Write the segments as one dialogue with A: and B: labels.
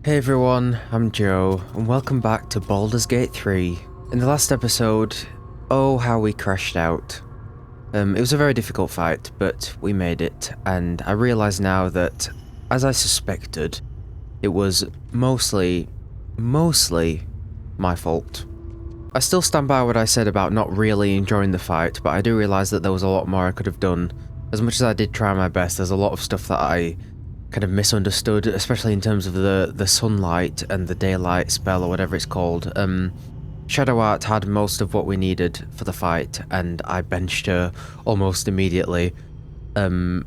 A: Hey everyone, I'm Joe, and welcome back to Baldur's Gate 3. In the last episode, oh how we crashed out. It was a very difficult fight, but we made it, and I realise now that, as I suspected, it was mostly my fault. I still stand by what I said about not really enjoying the fight, but I do realise that there was a lot more I could have done. As much as I did try my best, there's a lot of stuff that I kind of misunderstood, especially in terms of the sunlight and the daylight spell or whatever it's called. Shadow Art had most of what we needed for the fight, and I benched her almost immediately. And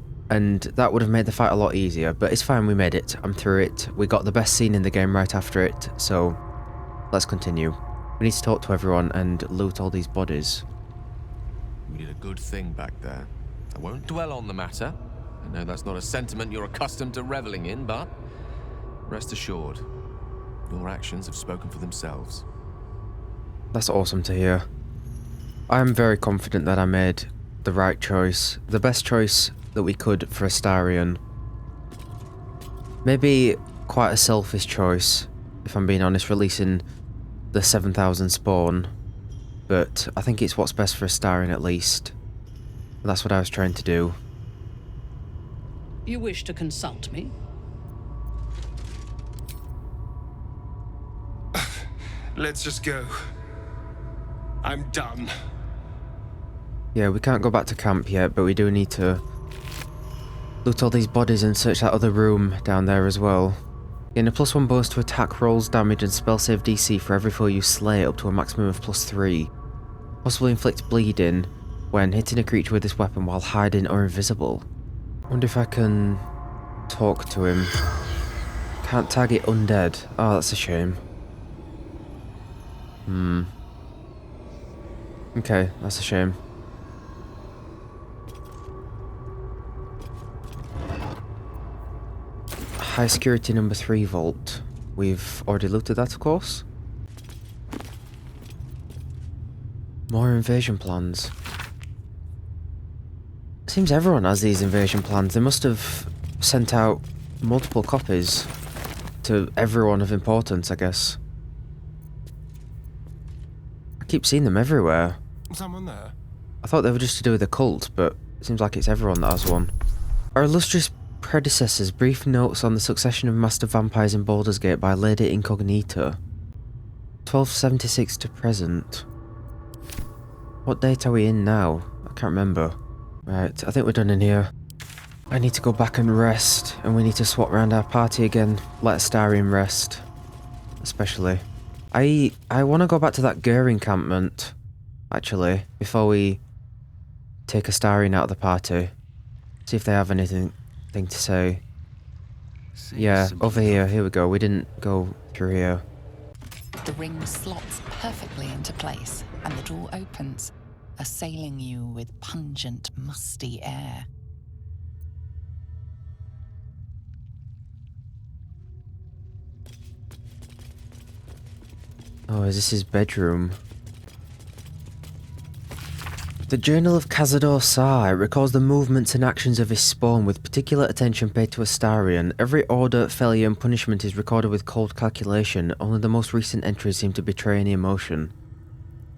A: that would have made the fight a lot easier, but it's fine, we made it. I'm through it. We got the best scene in the game right after it, so let's continue. We need to talk to everyone and loot all these bodies.
B: We did a good thing back there. I won't dwell on the matter. I know that's not a sentiment you're accustomed to reveling in, but rest assured, your actions have spoken for themselves.
A: That's awesome to hear. I am very confident that I made the right choice, the best choice that we could for Astarion. Maybe quite a selfish choice, if I'm being honest, releasing the 7,000 spawn, but I think it's what's best for Astarion at least. That's what I was trying to do.
C: You wish to consult me?
D: Let's just go. I'm done.
A: Yeah, we can't go back to camp yet, but we do need to loot all these bodies and search that other room down there as well. Gain a +1 bonus to attack rolls, damage and spell save DC for every foe you slay, up to a maximum of +3. Possibly inflict bleeding when hitting a creature with this weapon while hiding or invisible. Wonder if I can talk to him. Can't tag it undead. Oh, that's a shame. Okay, that's a shame. High security number 3 vault. We've already looted that, of course. More invasion plans. Seems everyone has these invasion plans. They must have sent out multiple copies to everyone of importance, I guess. I keep seeing them everywhere.
D: Someone there?
A: I thought they were just to do with the cult, but it seems like it's everyone that has one. Our illustrious predecessors, brief notes on the succession of master vampires in Baldur's Gate by Lady Incognita. 1276 to present. What date are we in now? I can't remember. Right, I think we're done in here. I need to go back and rest, and we need to swap around our party again. Let Astarion rest. Especially. I want to go back to that Gur encampment, actually, before we take Astarion out of the party. See if they have anything to say. Yeah, over here we go. We didn't go through here.
E: The ring slots perfectly into place, and the door opens, assailing you with pungent, musty air.
A: Oh, is this his bedroom? The Journal of Cazador Sar records the movements and actions of his spawn with particular attention paid to Astarion. Every order, failure and punishment is recorded with cold calculation. Only the most recent entries seem to betray any emotion.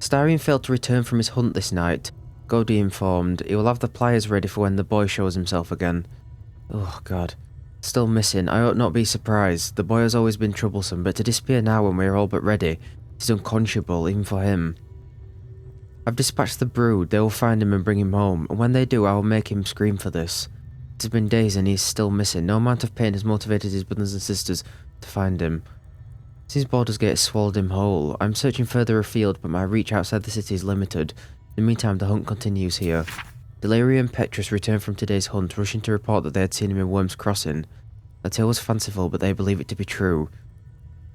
A: Astarion failed to return from his hunt this night. Godi informed he will have the pliers ready for when the boy shows himself again. Oh god. Still missing. I ought not be surprised. The boy has always been troublesome, but to disappear now when we are all but ready is unconscionable, even for him. I've dispatched the brood. They will find him and bring him home, and when they do I will make him scream for this. It has been days and he is still missing. No amount of pain has motivated his brothers and sisters to find him. Since Baldur's Gate has swallowed him whole, I'm searching further afield, but my reach outside the city is limited. In the meantime, the hunt continues here. Delaria and Petrus returned from today's hunt, rushing to report that they had seen him in Worm's Crossing. The tale was fanciful, but they believe it to be true.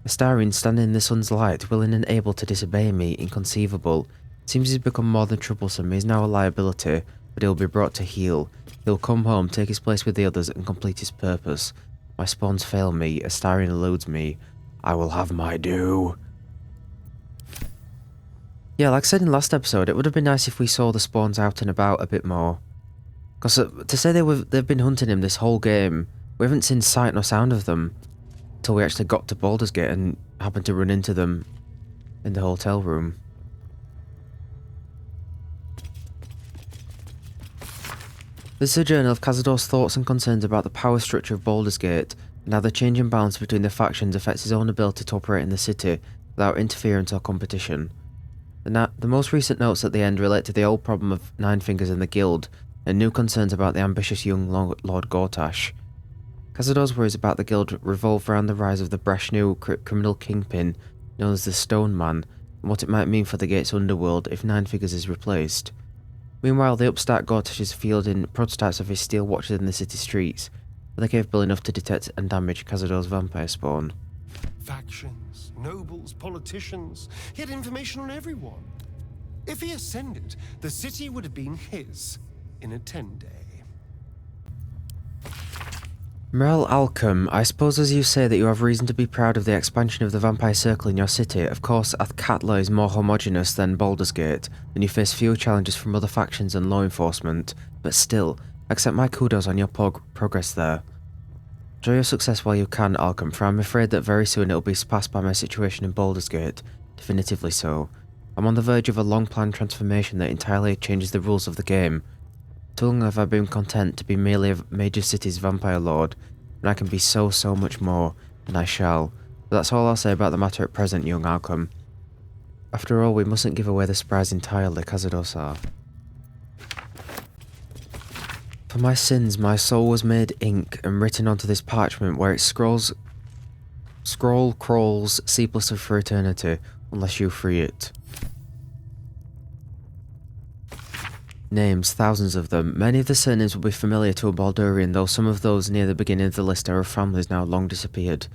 A: Astarion, standing in the sun's light, willing and able to disobey me, inconceivable. It seems he's become more than troublesome. He is now a liability, but he'll be brought to heel. He'll come home, take his place with the others, and complete his purpose. My spawns fail me. Astarion eludes me. I will have my due. Yeah, like I said in last episode, it would have been nice if we saw the spawns out and about a bit more. Because to say they've been hunting him this whole game, we haven't seen sight nor sound of them. till we actually got to Baldur's Gate and happened to run into them in the hotel room. This is a journal of Cazador's thoughts and concerns about the power structure of Baldur's Gate and how the changing balance between the factions affects his own ability to operate in the city without interference or competition. The most recent notes at the end relate to the old problem of Nine Fingers and the Guild, and new concerns about the ambitious young Lord Gortash. Cazador's worries about the Guild revolve around the rise of the brash new criminal kingpin known as the Stone Man, and what it might mean for the Gate's underworld if Nine Fingers is replaced. Meanwhile, the upstart Gortash is fielding prototypes of his steel watches in the city streets, but they're capable enough to detect and damage Cazador's vampire spawn.
D: Factions, nobles, politicians. He had information on everyone. If he ascended, the city would have been his in a 10-day.
A: Morel Alchem, I suppose as you say that you have reason to be proud of the expansion of the vampire circle in your city. Of course, Athkatla is more homogeneous than Baldur's Gate, and you face fewer challenges from other factions and law enforcement, but still, accept my kudos on your progress there. Enjoy your success while you can, Alchem, for I'm afraid that very soon it will be surpassed by my situation in Baldur's Gate, definitively so. I'm on the verge of a long-planned transformation that entirely changes the rules of the game. Too long have I been content to be merely a major city's vampire lord, and I can be so much more, and I shall. But that's all I'll say about the matter at present, young Alchem. After all, we mustn't give away the surprise entirely, Cazador. For my sins, my soul was made ink and written onto this parchment where it scroll crawls sleeplessly for eternity, unless you free it. Names, thousands of them. Many of the surnames will be familiar to a Baldurian, though some of those near the beginning of the list are of families now long disappeared.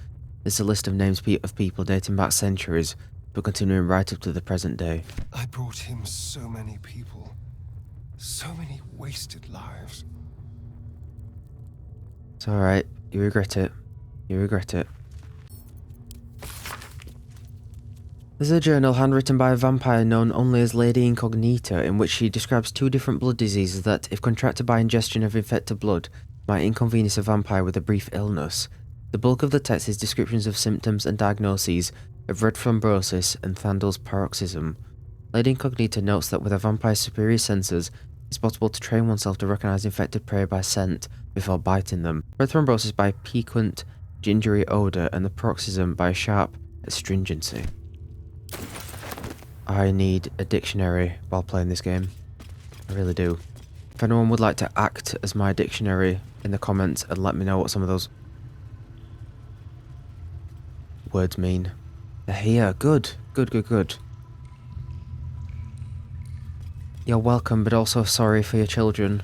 A: This is a list of names of people dating back centuries, but continuing right up to the present day.
D: I brought him so many people. So many wasted lives.
A: It's alright. You regret it. You regret it. This is a journal handwritten by a vampire known only as Lady Incognita, in which she describes two different blood diseases that, if contracted by ingestion of infected blood, might inconvenience a vampire with a brief illness. The bulk of the text is descriptions of symptoms and diagnoses of red thrombosis and Thandel's paroxysm. Lady Incognita notes that with a vampire's superior senses, it's possible to train oneself to recognize infected prey by scent before biting them. Red thrombosis by a piquant, gingery odour, and the paroxysm by a sharp astringency. I need a dictionary while playing this game. I really do. If anyone would like to act as my dictionary in the comments and let me know what some of those words mean. They're here. Good. Good. You're welcome, but also sorry for your children.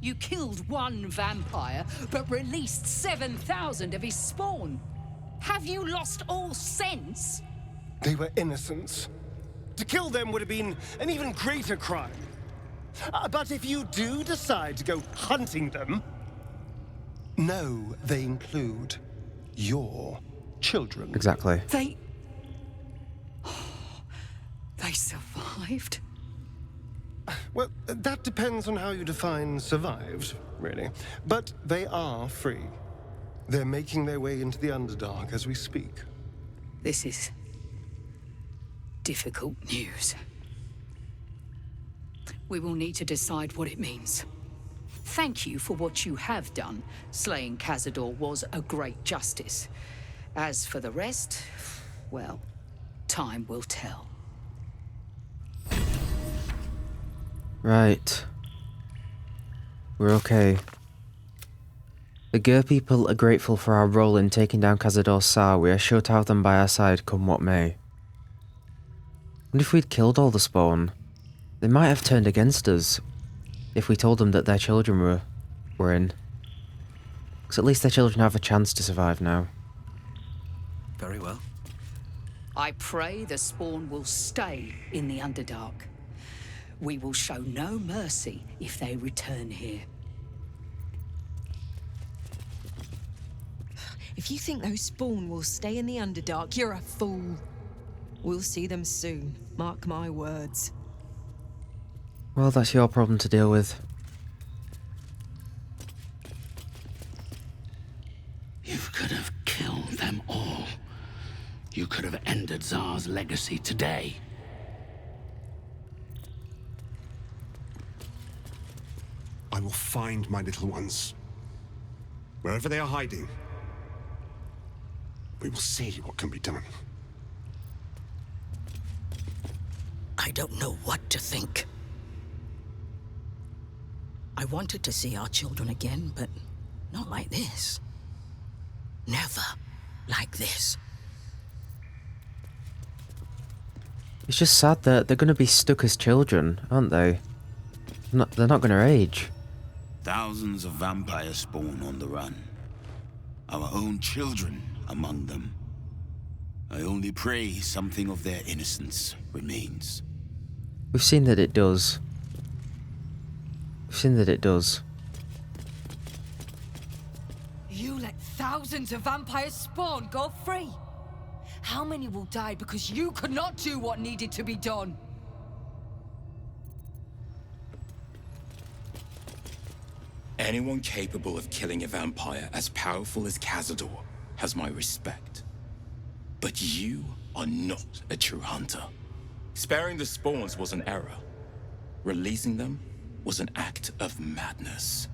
C: You killed one vampire, but released 7,000 of his spawn. Have you lost all sense?
D: They were innocents. To kill them would have been an even greater crime. But if you do decide to go hunting them, know they include your children.
A: Exactly.
C: They survived?
D: Well, that depends on how you define survived, really. But they are free. They're making their way into the Underdark as we speak.
C: This is difficult news. We will need to decide what it means. Thank you for what you have done. Slaying Cazador was a great justice. As for the rest, well, time will tell.
A: Right. We're okay. The Gur people are grateful for our role in taking down Cazador Sar. We are sure to have them by our side, come what may. What if we'd killed all the spawn? They might have turned against us if we told them that their children were in. Because at least their children have a chance to survive now.
B: Very well.
C: I pray the spawn will stay in the Underdark. We will show no mercy if they return here.
F: If you think those spawn will stay in the Underdark, you're a fool. We'll see them soon, mark my words.
A: Well, that's your problem to deal with.
G: You could have them all, you could have ended Tsar's legacy today.
H: I will find my little ones. Wherever they are hiding. We will see what can be done.
I: I don't know what to think. I wanted to see our children again, but not like this. Never like this.
A: It's just sad that they're going to be stuck as children, aren't they? They're not going to age.
G: Thousands of vampires spawn on the run. Our own children among them. I only pray something of their innocence remains.
A: We've seen that it does. We've seen that it does.
J: You let thousands of vampires spawn go free. How many will die because you could not do what needed to be done?
K: Anyone capable of killing a vampire as powerful as Cazador has my respect. But you are not a true hunter. Sparing the spawns was an error. Releasing them was an act of madness.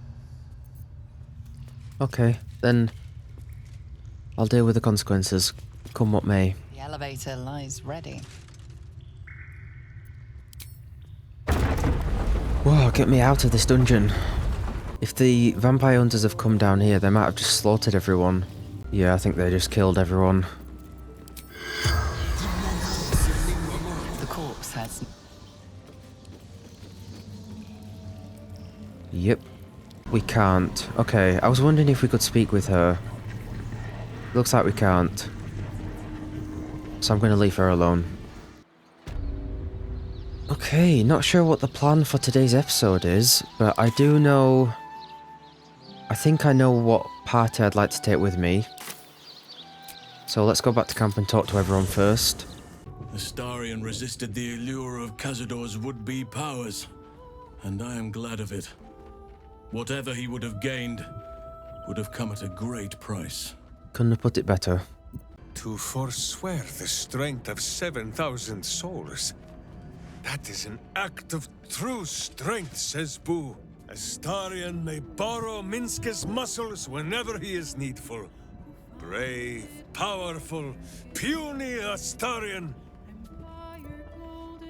A: Okay, then I'll deal with the consequences, come what may.
E: The elevator lies ready.
A: Whoa, get me out of this dungeon. If the vampire hunters have come down here, they might have just slaughtered everyone. Yeah, I think they just killed everyone.
E: The corpse has...
A: Yep. We can't. Okay, I was wondering if we could speak with her. Looks like we can't. So I'm going to leave her alone. Okay, not sure what the plan for today's episode is, but I do know... I think I know what party I'd like to take with me. So let's go back to camp and talk to everyone first.
L: Astarion resisted the allure of Cazador's would-be powers, and I am glad of it. Whatever he would have gained would have come at a great price.
A: Couldn't have put it better.
M: To forswear the strength of 7,000 souls. That is an act of true strength, says Boo. Astarion may borrow Minska's muscles whenever he is needful. Brave, powerful, puny Astarion.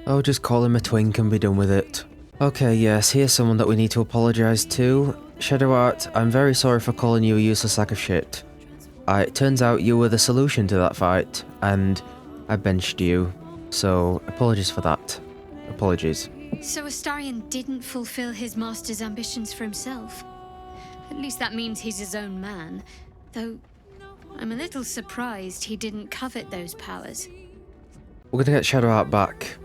A: Oh, just call him a twink and be done with it. Okay, yes, here's someone that we need to apologise to. Shadowheart, I'm very sorry for calling you a useless sack of shit. It turns out you were the solution to that fight, and I benched you. So, apologies for that. Apologies.
N: So Astarion didn't fulfill his master's ambitions for himself. At least that means he's his own man. Though, I'm a little surprised he didn't covet those powers.
A: We're gonna get Shadowheart back.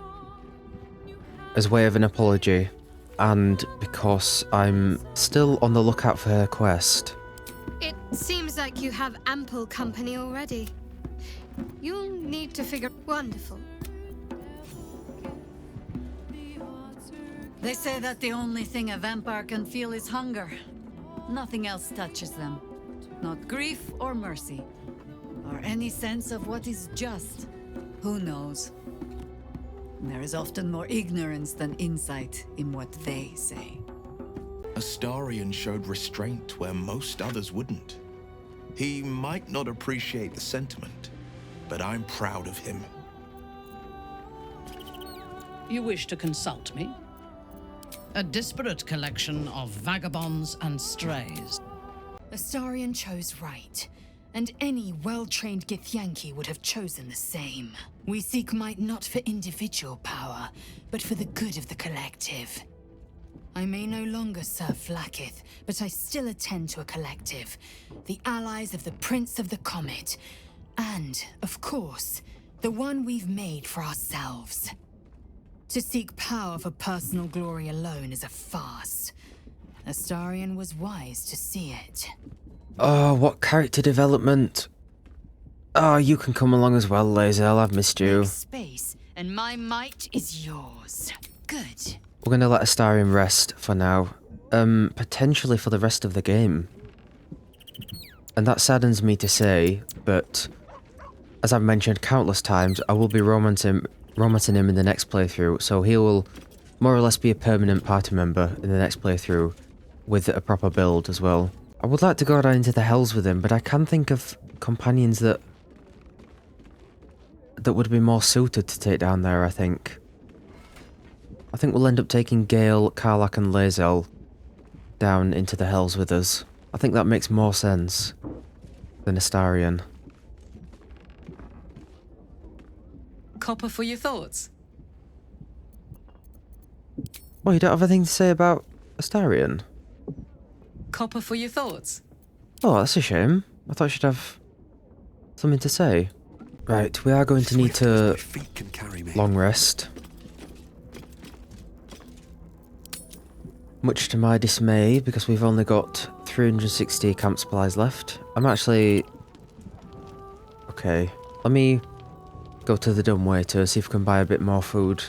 A: As way of an apology. And because I'm still on the lookout for her quest.
N: It seems like you have ample company already. You'll need to figure... Wonderful.
O: They say that the only thing a vampire can feel is hunger. Nothing else touches them. Not grief or mercy. Or any sense of what is just. Who knows? There is often more ignorance than insight in what they say.
P: Astarion showed restraint where most others wouldn't. He might not appreciate the sentiment, but I'm proud of him.
Q: You wish to consult me? A disparate collection of vagabonds and strays.
R: Astarion chose right, and any well-trained Githyanki would have chosen the same. We seek might not for individual power, but for the good of the collective. I may no longer serve Vlaakith, but I still attend to a collective, the allies of the Prince of the Comet, and, of course, the one we've made for ourselves. To seek power for personal glory alone is a farce. Astarion was wise to see it.
A: Oh, what character development. Oh, you can come along as well, Lae'zel. I've missed you.
R: Space, and my might is yours. Good.
A: We're gonna let Astarion rest for now. Potentially for the rest of the game. And that saddens me to say, but as I've mentioned countless times, I will be romancing him in the next playthrough, so he will more or less be a permanent party member in the next playthrough with a proper build as well. I would like to go down into the hells with him, but I can think of companions that would be more suited to take down there, I think. I think we'll end up taking Gale, Karlach and Lae'zel down into the hells with us. I think that makes more sense than Astarion.
J: Copper for your thoughts?
A: Oh, you don't have anything to say about Astarion?
J: Copper for your thoughts?
A: Oh, that's a shame. I thought you'd have something to say. Right, we are going to need to long rest. Much to my dismay, because we've only got 360 camp supplies left. I'm actually... Okay, let me go to the dumbwaiter to see if we can buy a bit more food.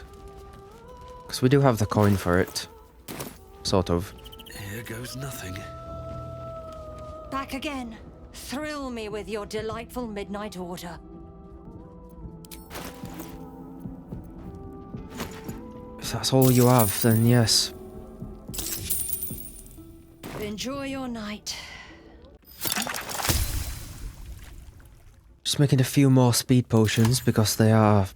A: Because we do have the coin for it. Sort of.
H: Here goes nothing.
S: Back again. Thrill me with your delightful midnight order.
A: If that's all you have, then yes.
S: Enjoy your night.
A: Just making a few more speed potions because they are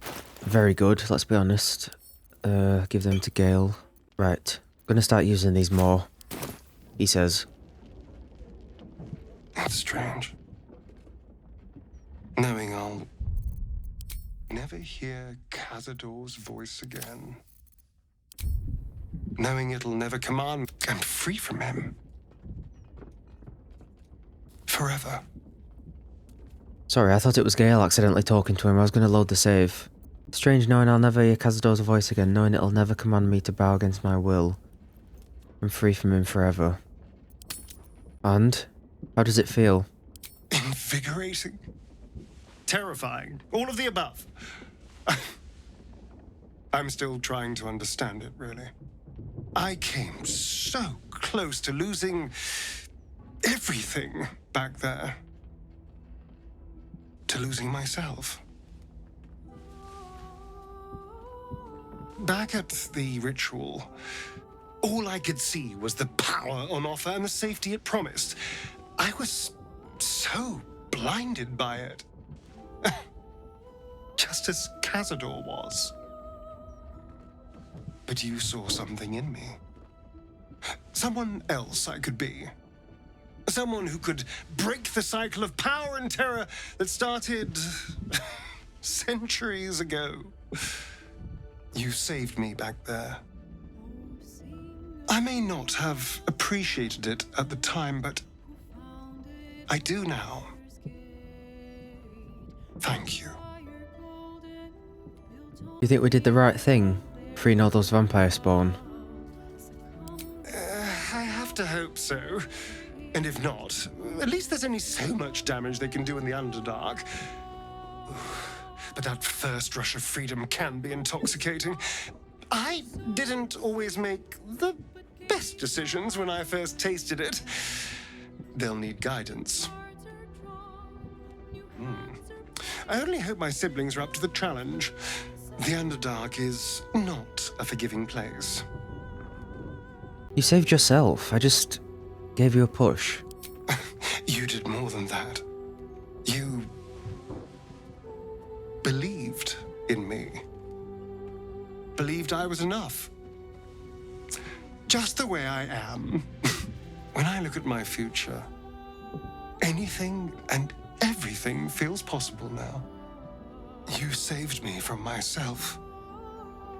A: very good, let's be honest. Give them to Gale. Right, gonna start using these more, he says.
D: That's strange. Knowing I'll never hear Cazador's voice again. Knowing it'll never command me. I'm free from him. Forever.
A: Sorry, I thought it was Gale accidentally talking to him. I was going to load the save. Strange knowing I'll never hear Cazador's voice again, knowing it'll never command me to bow against my will. I'm free from him forever. And? How does it feel?
D: Invigorating. Terrifying. All of the above. I'm still trying to understand it, really. I came so close to losing everything back there. To losing myself. Back at the ritual, all I could see was the power on offer and the safety it promised. I was so blinded by it. Just as Cazador was. But you saw something in me. Someone else I could be. Someone who could break the cycle of power and terror that started centuries ago. You saved me back there. I may not have appreciated it at the time, but I do now. Thank you.
A: You think we did the right thing, freeing all those vampire spawn?
D: I have to hope so. And if not, at least there's only so much damage they can do in the Underdark. But that first rush of freedom can be intoxicating. I didn't always make the best decisions when I first tasted it. They'll need guidance. I only hope my siblings are up to the challenge. The Underdark is not a forgiving place.
A: You saved yourself. I just gave you a push.
D: You did more than that. You believed in me. Believed I was enough. Just the way I am. When I look at my future, anything and everything feels possible now. You saved me from myself.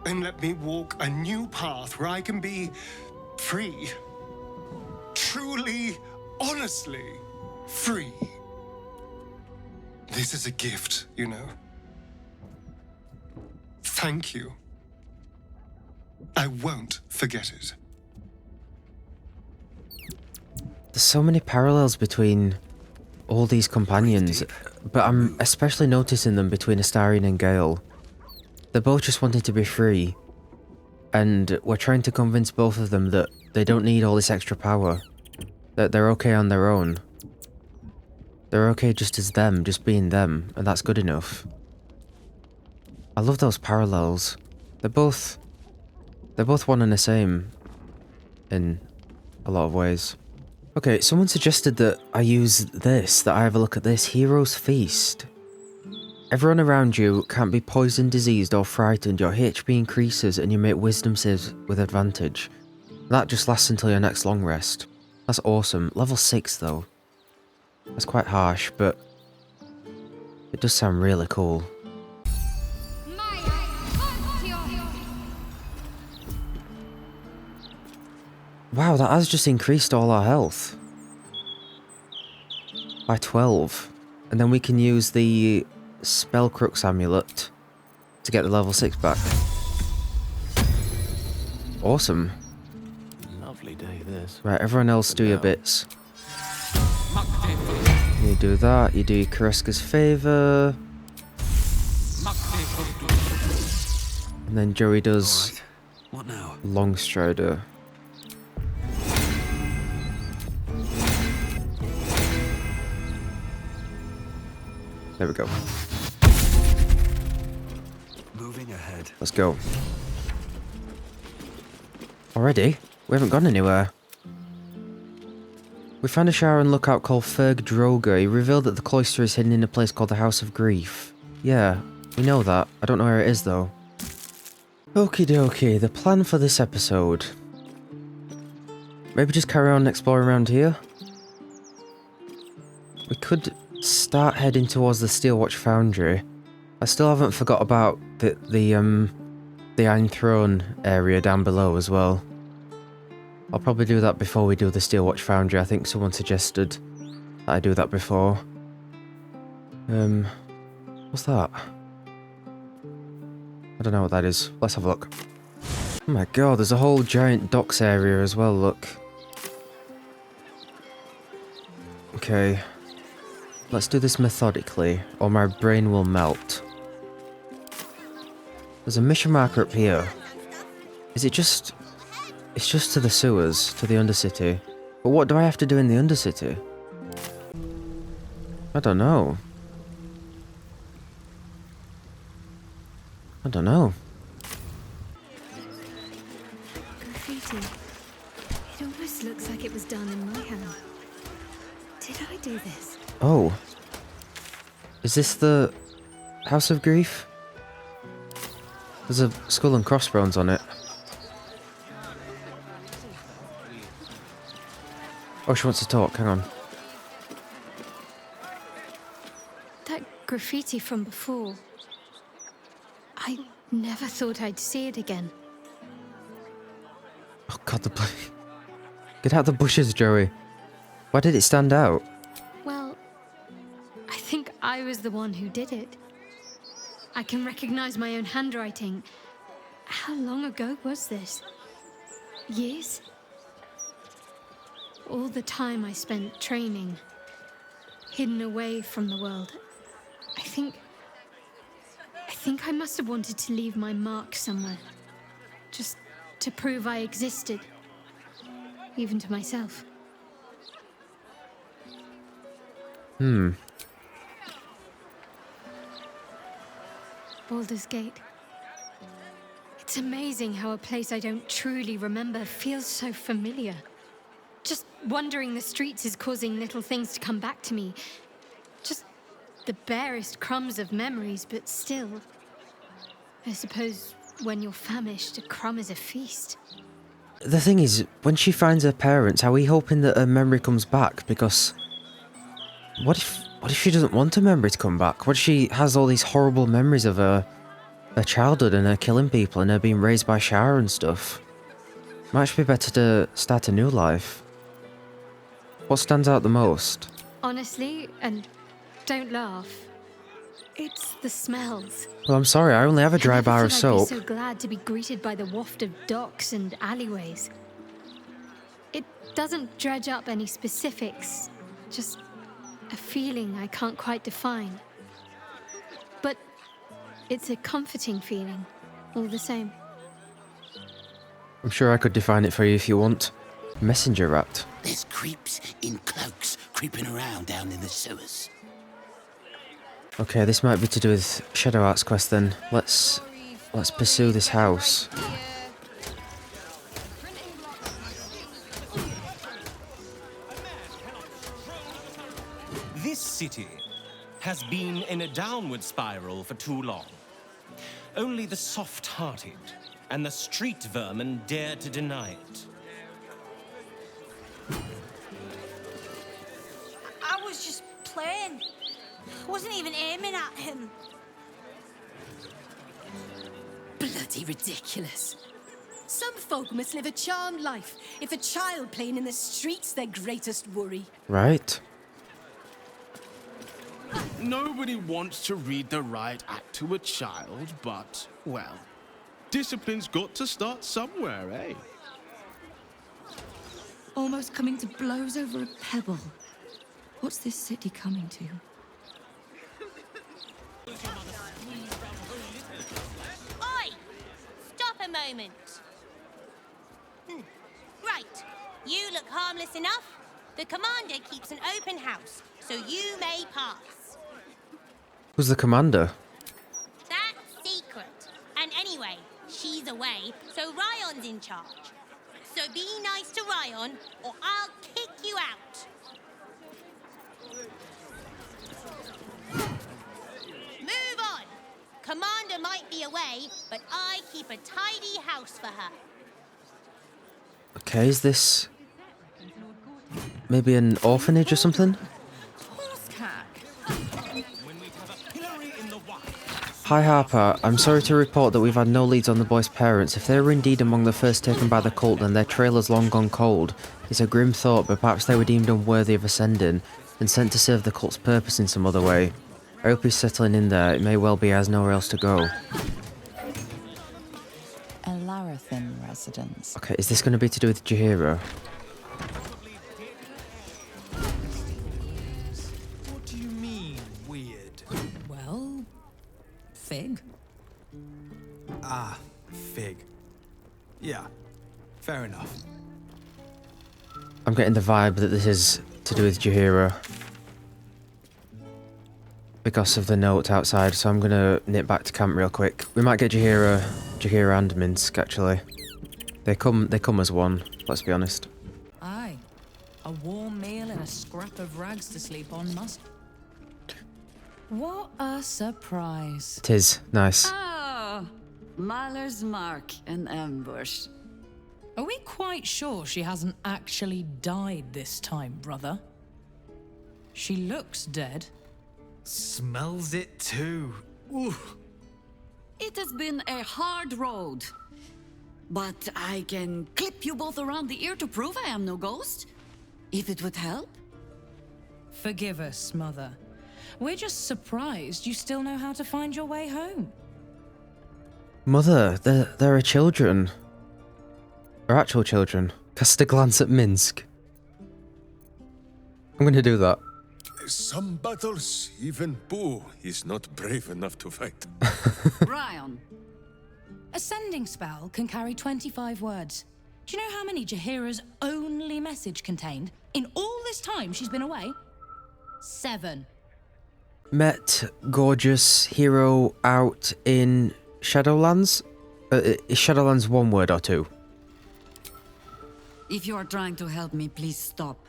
D: And let me walk a new path where I can be free. Truly, honestly free. This is a gift, you know. Thank you. I won't forget it.
A: There's so many parallels between all these companions, but I'm especially noticing them between Astarion and Gale. They're both just wanting to be free, and we're trying to convince both of them that they don't need all this extra power, that they're okay on their own. They're okay just as them, just being them, and that's good enough. I love those parallels. They're both one and the same in a lot of ways. Okay, someone suggested that I use this, that I have a look at this. Hero's Feast. Everyone around you can't be poisoned, diseased, or frightened. Your HP increases and you make wisdom saves with advantage. That just lasts until your next long rest. That's awesome. Level 6 though. That's quite harsh, but it does sound really cool. Wow, that has just increased all our health. By 12. And then we can use the Spellcrux amulet to get the level 6 back. Awesome.
B: Lovely day this.
A: Right, everyone else do your bits. You do that, you do Kareska's Favour. And then Joey does
H: right. What now?
A: Longstrider. There we go.
H: Moving ahead.
A: Let's go. Already? We haven't gone anywhere. We found a shower and lookout called Ferg Droga. He revealed that the cloister is hidden in a place called the House of Grief. Yeah, we know that. I don't know where it is though. Okie dokie, the plan for this episode. Maybe just carry on exploring around here? We could start heading towards the Steelwatch Foundry. I still haven't forgot about the Iron Throne area down below as well. I'll probably do that before we do the Steelwatch Foundry. I think someone suggested that I do that before. What's that? I don't know what that is. Let's have a look. Oh my god, there's a whole giant docks area as well, look. Okay. Let's do this methodically, or my brain will melt. There's a mission marker up here. Is it just... It's just to the sewers, to the Undercity. But what do I have to do in the Undercity? I don't know. I don't know.
N: Graffiti. It almost looks like it was done in my hand. Did I do this?
A: Oh. Is this the House of Grief? There's a skull and crossbones on it. Oh, she wants to talk. Hang on.
N: That graffiti from before. I never thought I'd see it again.
A: Oh god, the Get out the bushes, Joey. Why did it stand out?
N: Well, I think I was the one who did it. I can recognize my own handwriting. How long ago was this? Years? All the time I spent training, hidden away from the world. I think I must have wanted to leave my mark somewhere. Just to prove I existed. Even to myself. Baldur's Gate. It's amazing how a place I don't truly remember feels so familiar. Just wandering the streets is causing little things to come back to me. Just the barest crumbs of memories, but still. I suppose when you're famished, a crumb is a feast.
A: The thing is, when she finds her parents, are we hoping that her memory comes back? Because what if she doesn't want her memory to come back? What if she has all these horrible memories of her childhood and her killing people and her being raised by Shara and stuff? Might actually be better to start a new life. What stands out the most?
N: Honestly, and don't laugh, it's the smells.
A: Well, I'm sorry, I only have a dry bar of soap.
N: I'd be so glad to be greeted by the waft of docks and alleyways. It doesn't dredge up any specifics, just a feeling I can't quite define. But it's a comforting feeling, all the same.
A: I'm sure I could define it for you if you want. Messenger rat.
G: There's creeps in cloaks creeping around down in the sewers.
A: Okay, this might be to do with Shadow Art's quest then. Let's pursue this house.
T: This city has been in a downward spiral for too long. Only the soft-hearted and the street vermin dare to deny it.
U: I was just playing. Wasn't even aiming at him.
V: Bloody ridiculous. Some folk must live a charmed life if a child playing in the street's their greatest worry.
A: Right.
W: Nobody wants to read the riot act to a child, but, well, discipline's got to start somewhere, eh?
V: Almost coming to blows over a pebble. What's this city coming to?
U: Oi! Stop a moment. Right. You look harmless enough. The commander keeps an open house, so you may pass.
A: Who's the commander?
U: That's secret. And anyway, she's away, so Ryon's in charge. So be nice to Ryon, or I'll kick you out. Move on. Commander might be away, but I keep a tidy house for her.
A: Okay, is this maybe an orphanage or something? Hi Harper, I'm sorry to report that we've had no leads on the boy's parents. If they were indeed among the first taken by the cult, then their trail has long gone cold. It's a grim thought, but perhaps they were deemed unworthy of ascending, and sent to serve the cult's purpose in some other way. I hope he's settling in there. It may well be he has nowhere else to go.
E: A Larathan residence.
A: Okay, is this going to be to do with Jaheira?
X: What do you mean, weird?
C: Well, fig.
X: Ah, fig. Yeah, fair enough.
A: I'm getting the vibe that this is to do with Jaheira. Because of the note outside, so I'm gonna nip back to camp real quick. We might get Jaheira and Minsk, actually. They come as one, let's be honest.
J: Aye. A warm meal and a scrap of rags to sleep on must. What a surprise.
A: It is, nice.
O: Oh, Mahler's mark, an ambush.
J: Are we quite sure she hasn't actually died this time, brother? She looks dead.
X: Smells it too. Ooh.
O: It has been a hard road. But I can clip you both around the ear to prove I am no ghost. If it would help.
J: Forgive us, Mother. We're just surprised you still know how to find your way home.
A: Mother, there are children. They're actual children. Cast a glance at Minsk. I'm gonna do that.
M: Some battles, even Boo is not brave enough to fight.
O: Ryon.
J: A sending spell can carry 25 words. Do you know how many Jaheira's only message contained in all this time she's been away? 7.
A: Met gorgeous hero out in Shadowlands? Is Shadowlands one word or two?
O: If you are trying to help me, please stop.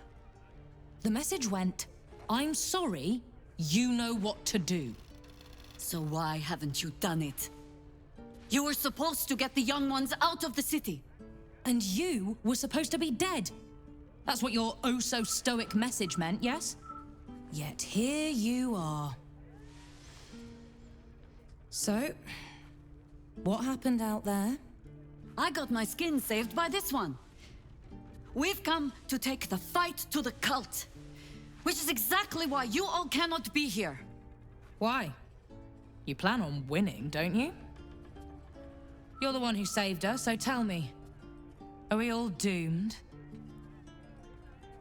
J: The message went, I'm sorry, you know what to do.
O: So why haven't you done it? You were supposed to get the young ones out of the city.
J: And you were supposed to be dead. That's what your oh-so-stoic message meant, yes? Yet here you are. So, what happened out there?
O: I got my skin saved by this one. We've come to take the fight to the cult. Which is exactly why you all cannot be here.
J: Why? You plan on winning, don't you? You're the one who saved us, so tell me. Are we all doomed?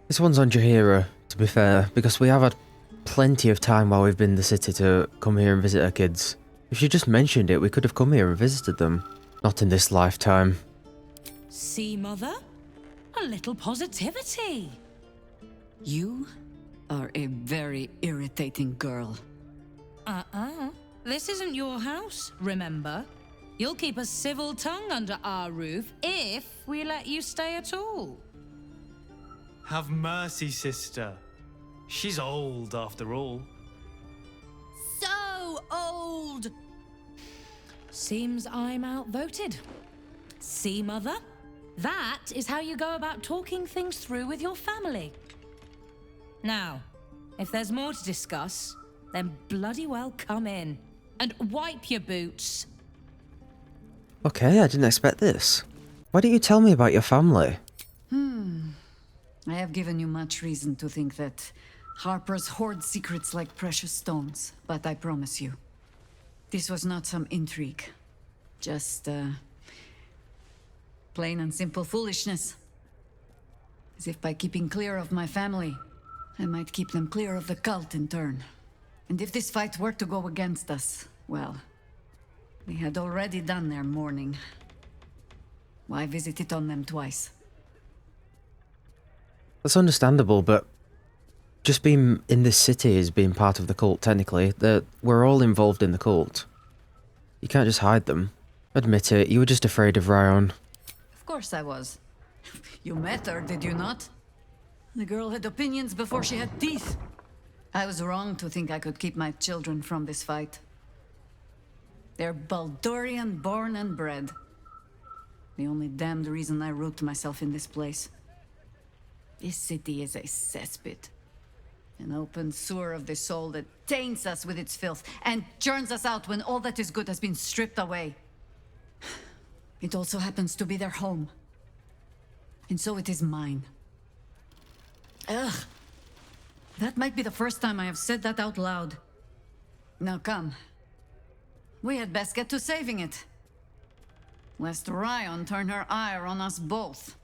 A: This one's on Jaheira, to be fair, because we have had plenty of time while we've been in the city to come here and visit our kids. If she just mentioned it, we could have come here and visited them. Not in this lifetime.
J: See, Mother? A little positivity.
O: You are a very irritating girl.
J: This isn't your house, remember? You'll keep a civil tongue under our roof if we let you stay at all.
X: Have mercy, sister. She's old, after all.
V: So old!
J: Seems I'm outvoted. See, Mother? That is how you go about talking things through with your family. Now, if there's more to discuss, then bloody well come in. And wipe your boots.
A: Okay, I didn't expect this. Why don't you tell me about your family?
O: I have given you much reason to think that Harpers hoard secrets like precious stones, but I promise you, this was not some intrigue. Just, plain and simple foolishness. As if by keeping clear of my family, I might keep them clear of the cult in turn. And if this fight were to go against us, well, we had already done their mourning. Why visit it on them twice?
A: That's understandable, but just being in this city is being part of the cult, technically. We're all involved in the cult. You can't just hide them. Admit it, you were just afraid of Ryan.
O: Of course I was. You met her, did you not? The girl had opinions before she had teeth. I was wrong to think I could keep my children from this fight. They're Baldurian born and bred. The only damned reason I root myself in this place. This city is a cesspit. An open sewer of the soul that taints us with its filth and churns us out when all that is good has been stripped away. It also happens to be their home. And so it is mine. Ugh. That might be the first time I have said that out loud. Now come. We had best get to saving it. Lest Ryan turn her ire on us both.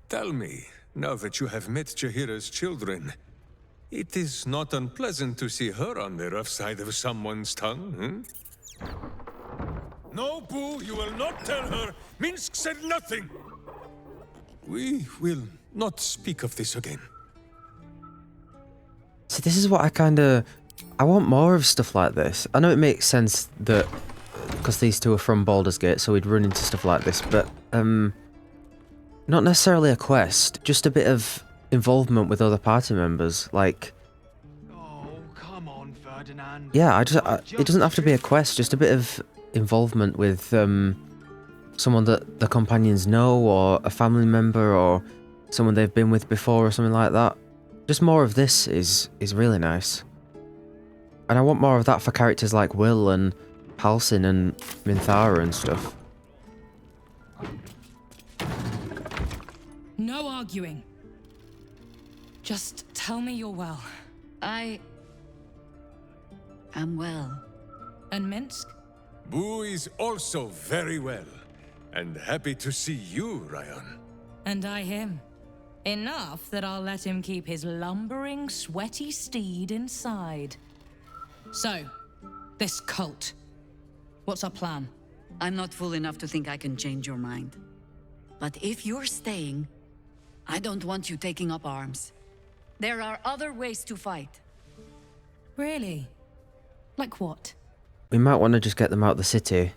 M: Tell me, now that you have met Jaheira's children, it is not unpleasant to see her on the rough side of someone's tongue, No, Boo, you will not tell her. Minsk said nothing. We will not speak of this again.
A: See, this is what I want more of stuff like this. I know it makes sense that, because these two are from Baldur's Gate, so we'd run into stuff like this, but, not necessarily a quest, just a bit of involvement with other party members, like...
X: Oh, come on, Ferdinand.
A: Yeah, it doesn't have to be a quest, just a bit of involvement with, someone that the companions know, or a family member, or someone they've been with before, or something like that. Just more of this is really nice. And I want more of that for characters like Will and Halsin and Minthara and stuff.
J: No arguing. Just tell me you're well.
O: I am well.
J: And Minsk?
M: Boo is also very well. And happy to see you, Ryan.
J: And I him. Enough that I'll let him keep his lumbering, sweaty steed inside. So, this cult. What's our plan?
O: I'm not fool enough to think I can change your mind. But if you're staying, I don't want you taking up arms. There are other ways to fight.
J: Really? Like what?
A: We might want to just get them out of the city.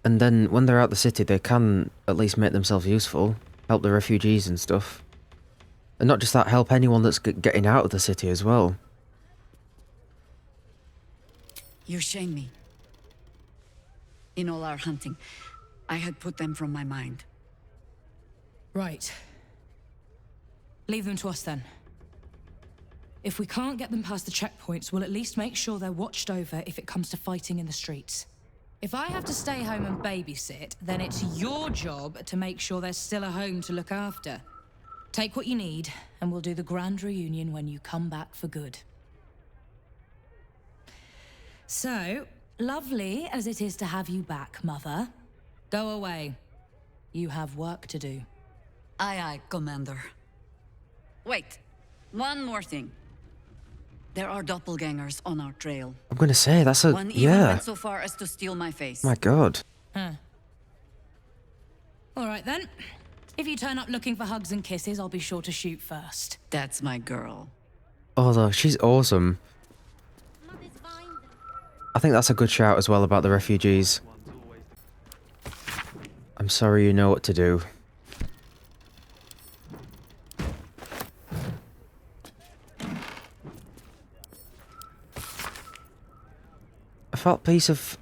A: And then, when they're out the city, they can at least make themselves useful. Help the refugees and stuff. And not just that, help anyone that's getting out of the city as well.
O: You shame me. In all our hunting, I had put them from my mind.
J: Right. Leave them to us then. If we can't get them past the checkpoints, we'll at least make sure they're watched over if it comes to fighting in the streets. If I have to stay home and babysit, then it's your job to make sure there's still a home to look after. Take what you need, and we'll do the grand reunion when you come back for good. So, lovely as it is to have you back, Mother, go away. You have work to do.
O: Aye, aye, Commander. Wait, one more thing. There are doppelgangers on our trail.
A: I'm gonna say, that's a...
O: One even
A: yeah.
O: went so far as to steal my face.
A: My god.
J: Huh. All right then. If you turn up looking for hugs and kisses, I'll be sure to shoot first.
O: That's my girl.
A: Although, she's awesome. I think that's a good shout as well about the refugees. I'm sorry you know what to do. A flat piece of...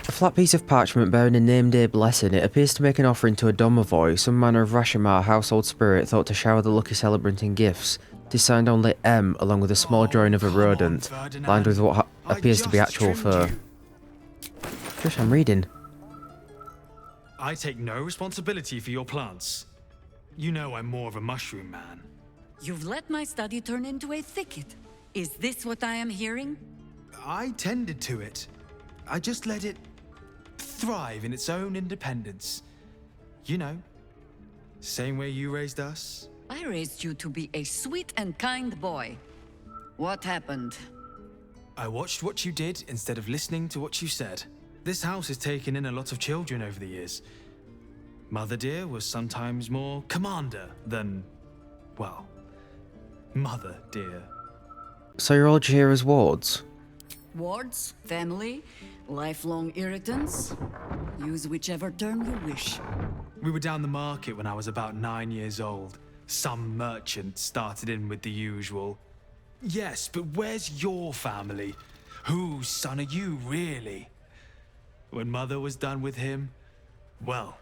A: A flat piece of parchment bearing a name-day blessing. It appears to make an offering to a domovoi, some manner of Rashomar household spirit thought to shower the lucky celebrant in gifts. It is signed only M, along with a small drawing of a rodent, lined with what appears to be actual fur. Shush, I'm reading.
X: I take no responsibility for your plants. You know I'm more of a mushroom man.
O: You've let my study turn into a thicket. Is this what I am hearing?
X: I tended to it. I just let it thrive in its own independence. You know, same way you raised us.
O: I raised you to be a sweet and kind boy. What happened?
X: I watched what you did instead of listening to what you said. This house has taken in a lot of children over the years. Mother dear was sometimes more commander than, well, mother dear.
A: So you're all Jaheira's wards?
O: Wards, family, lifelong irritants. Use whichever term you wish.
X: We were down the market when I was about 9 years old. Some merchant started in with the usual. Yes, but where's your family? Whose son are you, really? When Mother was done with him, well,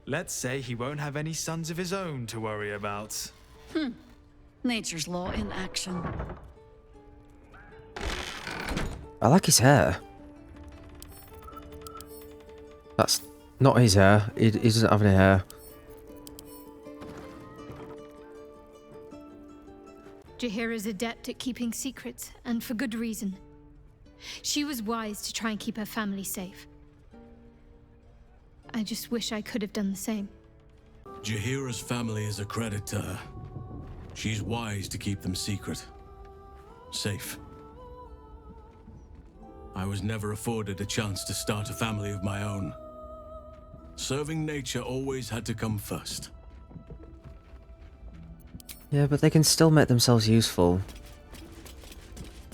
X: let's say he won't have any sons of his own to worry about.
O: Nature's law in action.
A: I like his hair. That's not his hair. He doesn't have any hair.
N: Jaheira's adept at keeping secrets, and for good reason. She was wise to try and keep her family safe. I just wish I could have done the same.
F: Jaheira's family is a credit to her. She's wise to keep them secret. Safe. I was never afforded a chance to start a family of my own. Serving nature always had to come first.
A: Yeah, but they can still make themselves useful.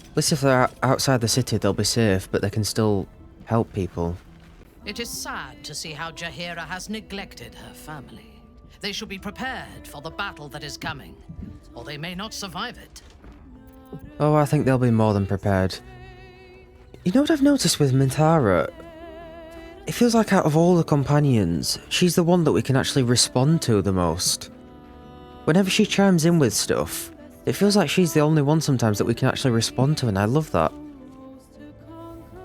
A: At least if they're outside the city, they'll be safe, but they can still help people.
Q: It is sad to see how Jaheira has neglected her family. They should be prepared for the battle that is coming, or they may not survive it.
A: Oh, I think they'll be more than prepared. You know what I've noticed with Minthara? It feels like out of all the companions, she's the one that we can actually respond to the most. Whenever she chimes in with stuff, it feels like she's the only one sometimes that we can actually respond to, and I love that.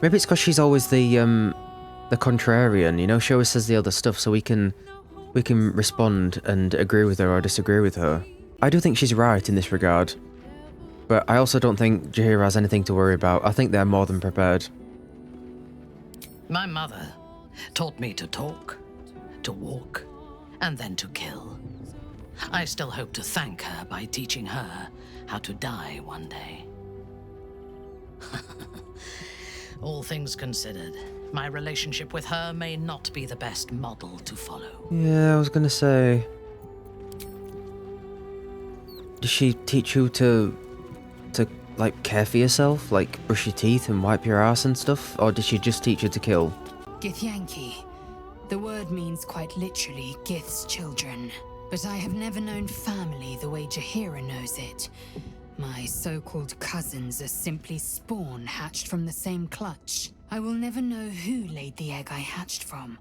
A: Maybe it's because she's always the contrarian, you know, she always says the other stuff, so we can respond and agree with her or disagree with her. I do think she's right in this regard, but I also don't think Jaheira has anything to worry about. I think they're more than prepared.
Q: My mother taught me to talk, to walk, and then to kill. I still hope to thank her by teaching her how to die one day. All things considered, my relationship with her may not be the best model to follow.
A: Yeah, I was gonna say... Does she teach you to like, care for yourself? Like, brush your teeth and wipe your ass and stuff? Or did she just teach you to kill?
R: Githyanki. The word means quite literally Gith's children. But I have never known family the way Jaheira knows it. My so-called cousins are simply spawn hatched from the same clutch. I will never know who laid the egg I hatched from.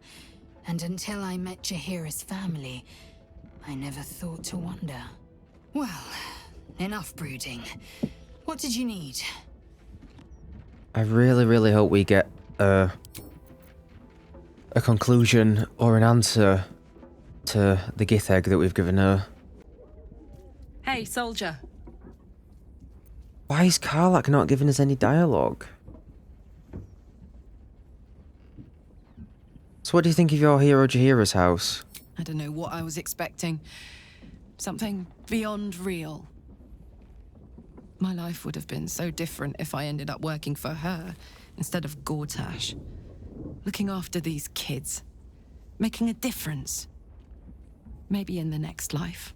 R: And until I met Jaheira's family, I never thought to wonder. Well, enough brooding. What did you need?
A: I really, really hope we get a conclusion or an answer to the Gith egg that we've given her.
I: Hey, soldier.
A: Why is Karlak not giving us any dialogue? So what do you think of your hero Jaheira's house?
I: I don't know what I was expecting. Something beyond real. My life would have been so different if I ended up working for her instead of Gortash. Looking after these kids. Making a difference. Maybe in the next life.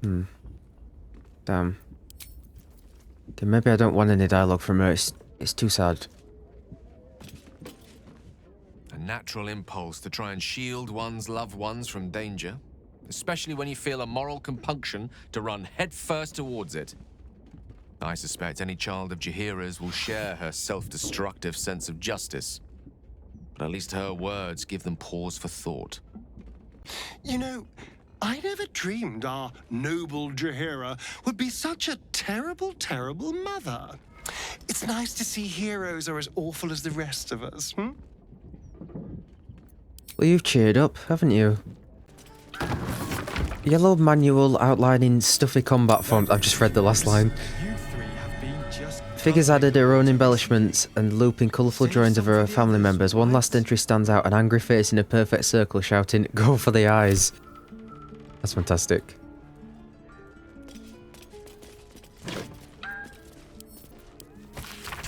A: Damn. Okay, maybe I don't want any dialogue from her. It's too sad.
B: A natural impulse to try and shield one's loved ones from danger, especially when you feel a moral compunction to run headfirst towards it. I suspect any child of Jaheira's will share her self-destructive sense of justice. But at least her words give them pause for thought.
D: You know, I never dreamed our noble Jaheira would be such a terrible, terrible mother. It's nice to see heroes are as awful as the rest of us,
A: Well, you've cheered up, haven't you? Yellow manual outlining stuffy combat forms. I've just read the last line. Figures added her own embellishments and looping colourful drawings of her family members. One last entry stands out, an angry face in a perfect circle shouting, "Go for the eyes." That's fantastic.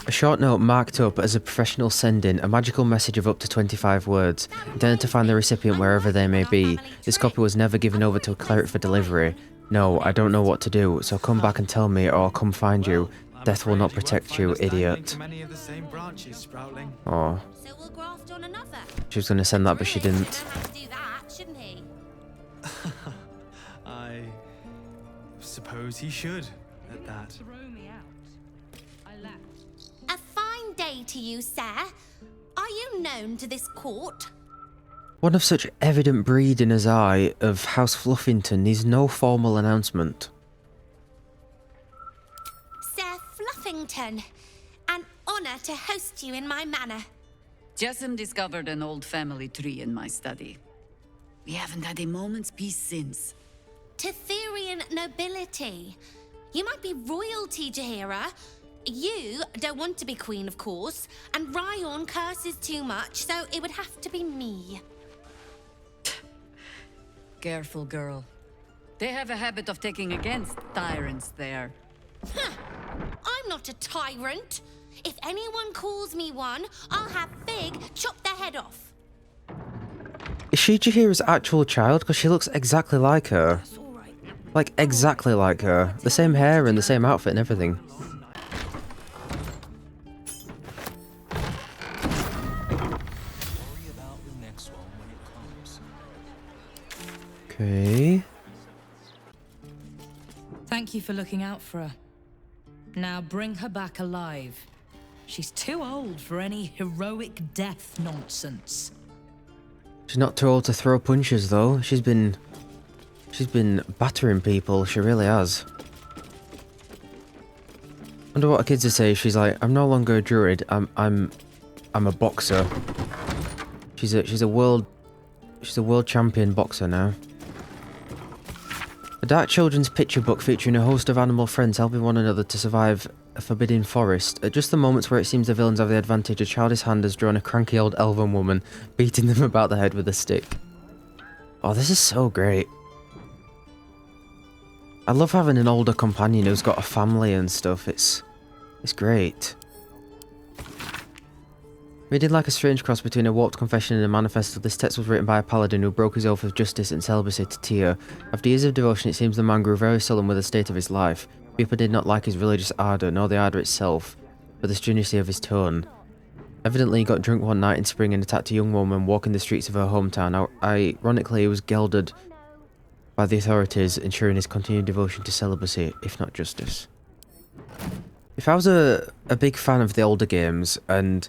A: A short note marked up as a professional send-in, a magical message of up to 25 words, intended to find the recipient wherever they may be. This copy was never given over to a cleric for delivery. No, I don't know what to do, so come back and tell me or I'll come find you. Death will not protect you, idiot. Oh. She was going to send that, but she didn't.
X: I suppose he should, at that.
U: A fine day to you, sir. Are you known to this court?
A: One of such evident breed in his eye of House Fluffington needs no formal announcement.
U: Sir Fluffington, an honor to host you in my manor.
O: Jessamine discovered an old family tree in my study. We haven't had a moment's peace since.
U: Tetherian nobility. You might be royalty, Jaheira. You don't want to be queen, of course, and Ryon curses too much, so it would have to be me.
O: Careful, girl. They have a habit of taking against tyrants there.
U: I'm not a tyrant. If anyone calls me one, I'll have Fig chop their head off.
A: Is she Jaheira's actual child? Because she looks exactly like her. Like, exactly like her. The same hair and the same outfit and everything. Okay.
J: Thank you for looking out for her. Now bring her back alive. She's too old for any heroic death nonsense.
A: She's not too old to throw punches, though. She's been battering people. She really has. Wonder what her kids would say. She's like, I'm no longer a druid. I'm a boxer. She's a world champion boxer now. A dark children's picture book featuring a host of animal friends helping one another to survive a forbidden forest. At just the moments where it seems the villains have the advantage, a childish hand has drawn a cranky old elven woman, beating them about the head with a stick. Oh, this is so great. I love having an older companion who's got a family and stuff. It's great. Reading like a strange cross between a warped confession and a manifesto, this text was written by a paladin who broke his oath of justice and celibacy to Tyr. After years of devotion, it seems the man grew very sullen with the state of his life. People did not like his religious ardour, nor the ardour itself, but the stringency of his tone. Evidently, he got drunk one night in spring and attacked a young woman walking the streets of her hometown. Ironically, he was gelded by the authorities, ensuring his continued devotion to celibacy, if not justice. If I was a big fan of the older games, and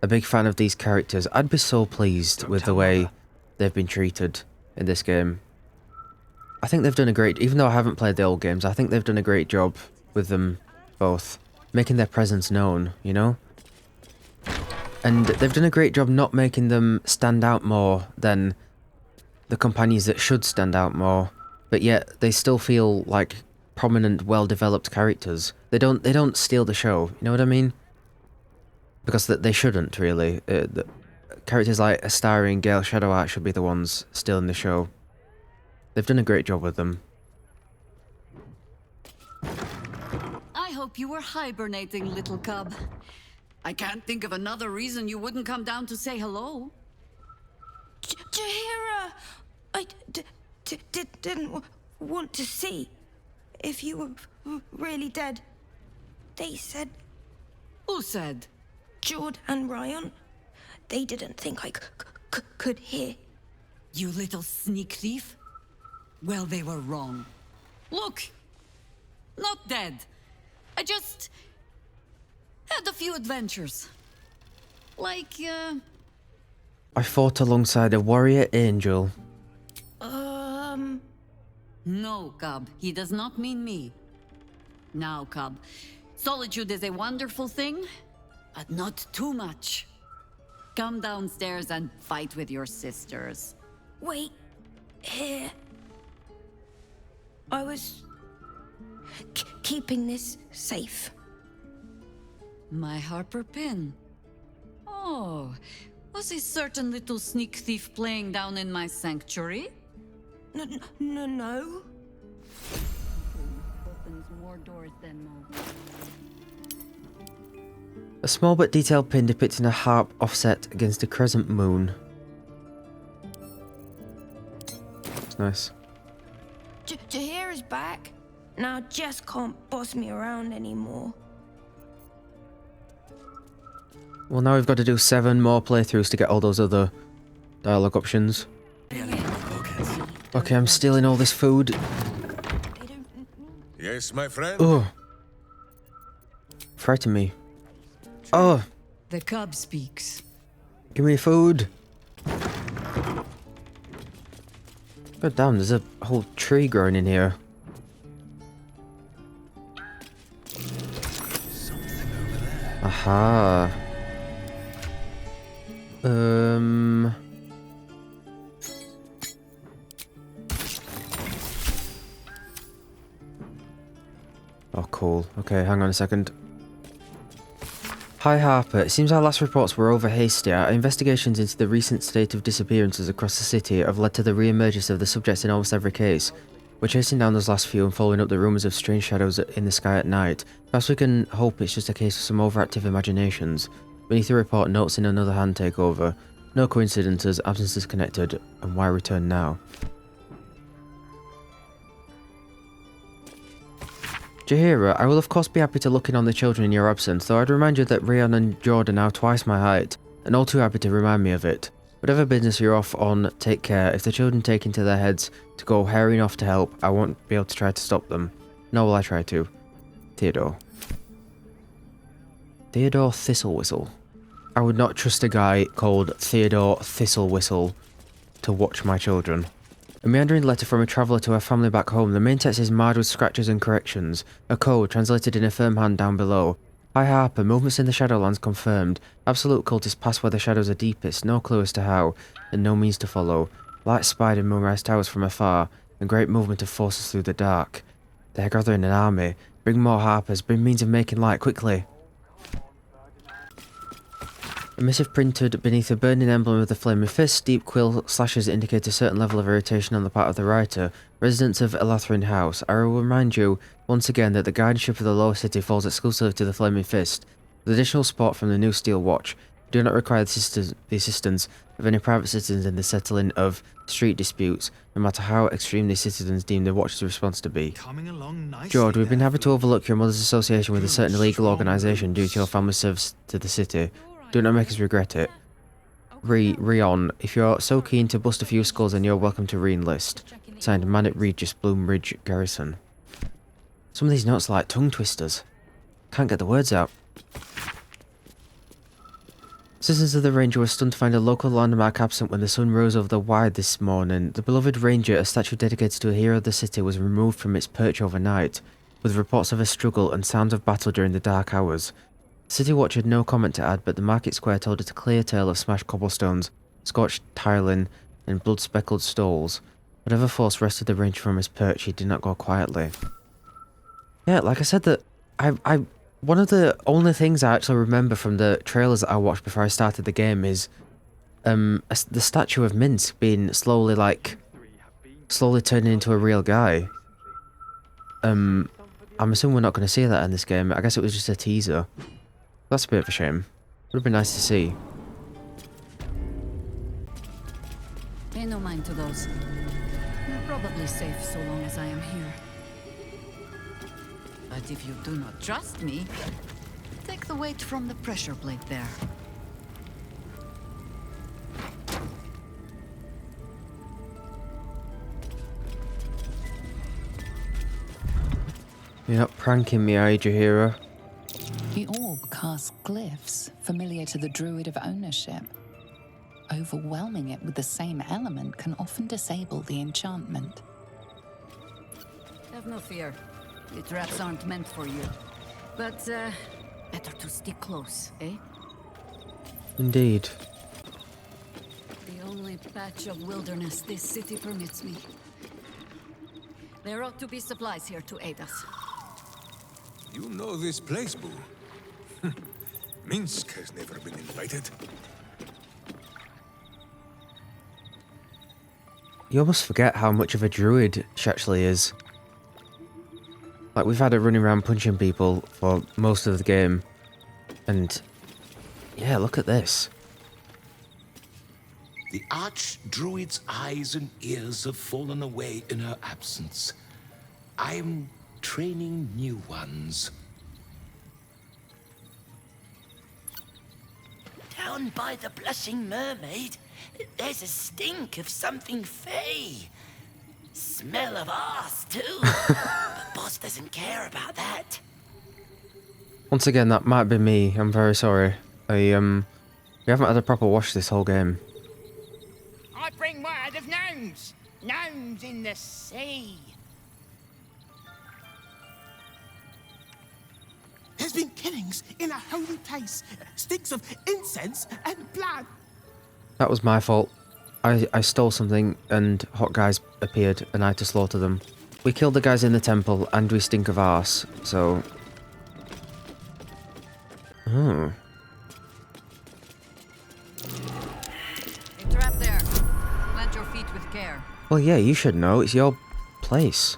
A: a big fan of these characters, I'd be so pleased with the way they've been treated in this game. I think they've done a great, even though I haven't played the old games, I think they've done a great job with them both, making their presence known, you know? And they've done a great job not making them stand out more than the companions that should stand out more, but yet they still feel like prominent, well-developed characters. They don't steal the show, you know what I mean? Because they shouldn't, really. The characters like Astari and Gale Shadowheart should be the ones stealing the show. They've done a great job with them.
O: I hope you were hibernating, little cub. I can't think of another reason you wouldn't come down to say hello.
K: Jaheira, I didn't want to see if you were really dead. They said...
O: Who said?
K: Jord and Ryan. They didn't think I could hear.
O: You little sneak thief? Well, they were wrong. Look, not dead. I just had a few adventures. Like,
A: I fought alongside a warrior angel.
O: No, Cub. He does not mean me. Now, Cub, solitude is a wonderful thing, but not too much. Come downstairs and fight with your sisters.
K: Wait, here. I was keeping this safe.
O: My Harper pin. Oh, was a certain little sneak thief playing down in my sanctuary?
K: No.
O: Opens more doors than most.
A: A small but detailed pin depicting a harp offset against a crescent moon. It's nice.
K: Jaheira's back. Now Jess can't boss me around anymore.
A: Well, now we've got to do 7 more playthroughs to get all those other dialogue options. Okay, I'm stealing all this food.
M: Yes, my friend?
A: Oh. Frighten me. Oh,
O: The cub speaks.
A: give me food. God damn, there's a whole tree growing in here. Aha. Oh, cool. Okay, hang on a second. Hi Harper, it seems our last reports were over hasty. Our investigations into the recent state of disappearances across the city have led to the re-emergence of the subjects in almost every case. We're chasing down those last few and following up the rumours of strange shadows in the sky at night. Perhaps we can hope it's just a case of some overactive imaginations. Beneath the report, notes in another hand take over. No coincidences, absences connected, and why return now? Jaheira, I will of course be happy to look in on the children in your absence, though I'd remind you that Ryan and Jord are now twice my height, and all too happy to remind me of it. Whatever business you're off on, take care. If the children take into their heads to go herring off to help, I won't be able to try to stop them. Nor will I try to. Theodore. Theodore Thistlewhistle. I would not trust a guy called Theodore Thistlewhistle to watch my children. A meandering letter from a traveller to her family back home. The main text is marred with scratches and corrections. A code, translated in a firm hand down below. Hi Harper, movements in the Shadowlands confirmed. Absolute cult is past where the shadows are deepest, no clue as to how, and no means to follow. Light spied in Moonrise Towers from afar, and great movement of forces through the dark. They are gathering an army. Bring more Harpers, bring means of making light, quickly. A missive printed beneath a burning emblem of the Flaming Fist, deep quill slashes indicate a certain level of irritation on the part of the writer. Residents of Elathrin House, I will remind you once again that the guardianship of the lower city falls exclusively to the Flaming Fist. With additional support from the new Steel Watch, we do not require the assistance of any private citizens in the settling of street disputes, no matter how extreme these citizens deem the Watch's response to be. George, we've been having to overlook your mother's association with a certain illegal organisation due to your family's service to the city. Do not make us regret it. Rion, if you're so keen to bust a few skulls, then you're welcome to re-enlist. Signed, Man at Regis, Bloomridge Garrison. Some of these notes are like tongue twisters. Can't get the words out. Citizens of the Ranger were stunned to find a local landmark absent when the sun rose over the Wide this morning. The beloved Ranger, a statue dedicated to a hero of the city, was removed from its perch overnight, with reports of a struggle and sounds of battle during the dark hours. City Watch had no comment to add, but the market square told it a clear tale of smashed cobblestones, scorched tiling, and blood-speckled stalls. Whatever force wrested the Ranger from his perch, he did not go quietly. Yeah, like I said, that one of the only things I actually remember from the trailers that I watched before I started the game is the statue of Minsk being slowly turning into a real guy. I'm assuming we're not going to see that in this game. I guess it was just a teaser. That's a bit of a shame. Would have been nice to see.
O: Pay no mind to those. You're probably safe so long as I am here. But if you do not trust me, take the weight from the pressure plate there.
A: You're not pranking me, are you, Jaheira?
E: The orb casts glyphs familiar to the druid of ownership. Overwhelming it with the same element can often disable the enchantment.
O: Have no fear. The traps aren't meant for you. But, better to stick close, eh?
A: Indeed.
O: The only patch of wilderness this city permits me. There ought to be supplies here to aid us.
M: You know this place, Boo. Minsk has never been invited.
A: You almost forget how much of a druid she actually is. Like, we've had her running around punching people for most of the game. And, yeah, look at this.
G: The Archdruid's eyes and ears have fallen away in her absence. I'm training new ones.
H: Down by the Blushing Mermaid, there's a stink of something fey. Smell of arse, too. But boss doesn't care about that.
A: Once again, that might be me. I'm very sorry. We haven't had a proper wash this whole game.
H: I bring word of gnomes. Gnomes in the sea.
L: There's been killings in a holy place. Stinks of incense and blood.
A: That was my fault. I stole something and hot guys appeared and I had to slaughter them. We killed the guys in the temple and we stink of arse, so... Oh.
O: A trap there. Plant your feet with care.
A: Well, yeah, you should know. It's your place.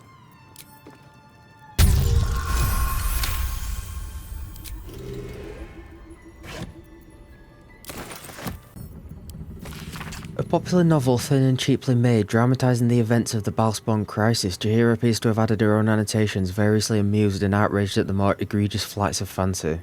A: A popular novel, thin and cheaply made, dramatising the events of the Lolth-sworn crisis, Jaheira appears to have added her own annotations, variously amused and outraged at the more egregious flights of fancy.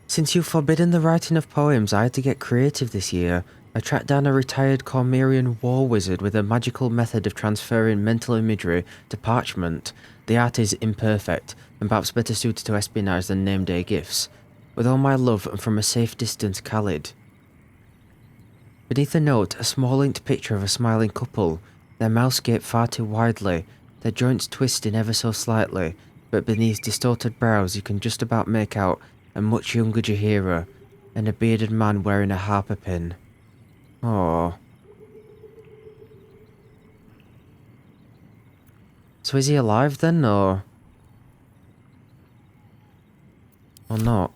A: Since you've forbidden the writing of poems, I had to get creative this year. I tracked down a retired Cormyrean war wizard with a magical method of transferring mental imagery to parchment. The art is imperfect, and perhaps better suited to espionage than name-day gifts. With all my love and from a safe distance, Khalid. Beneath the note, a small inked picture of a smiling couple, their mouths gape far too widely, their joints twisting ever so slightly, but beneath distorted brows you can just about make out a much younger Jaheira, and a bearded man wearing a harper pin. Aww. So is he alive then, or not?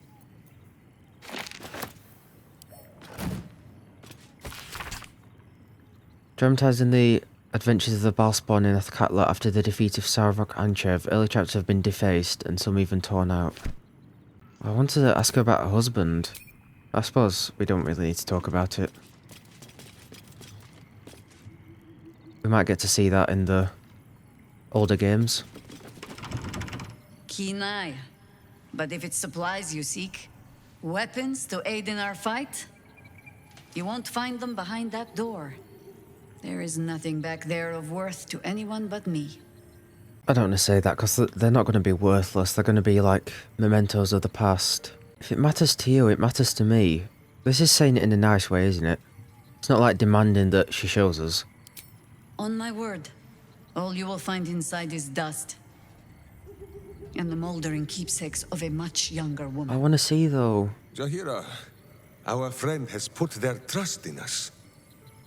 A: Dramatising the adventures of the Lolth-sworn in Athkatla after the defeat of Sarvok Anchev, early chapters have been defaced and some even torn out. I wanted to ask her about her husband. I suppose we don't really need to talk about it. We might get to see that in the older games.
O: Keen eye. But if it's supplies you seek, weapons to aid in our fight, you won't find them behind that door. There is nothing back there of worth to anyone but me.
A: I don't want to say that because they're not going to be worthless. They're going to be like mementos of the past. If it matters to you, it matters to me. This is saying it in a nice way, isn't it? It's not like demanding that she shows us.
O: On my word, all you will find inside is dust. And the moldering keepsakes of a much younger woman.
A: I want to see, though.
M: Jaheira, our friend has put their trust in us.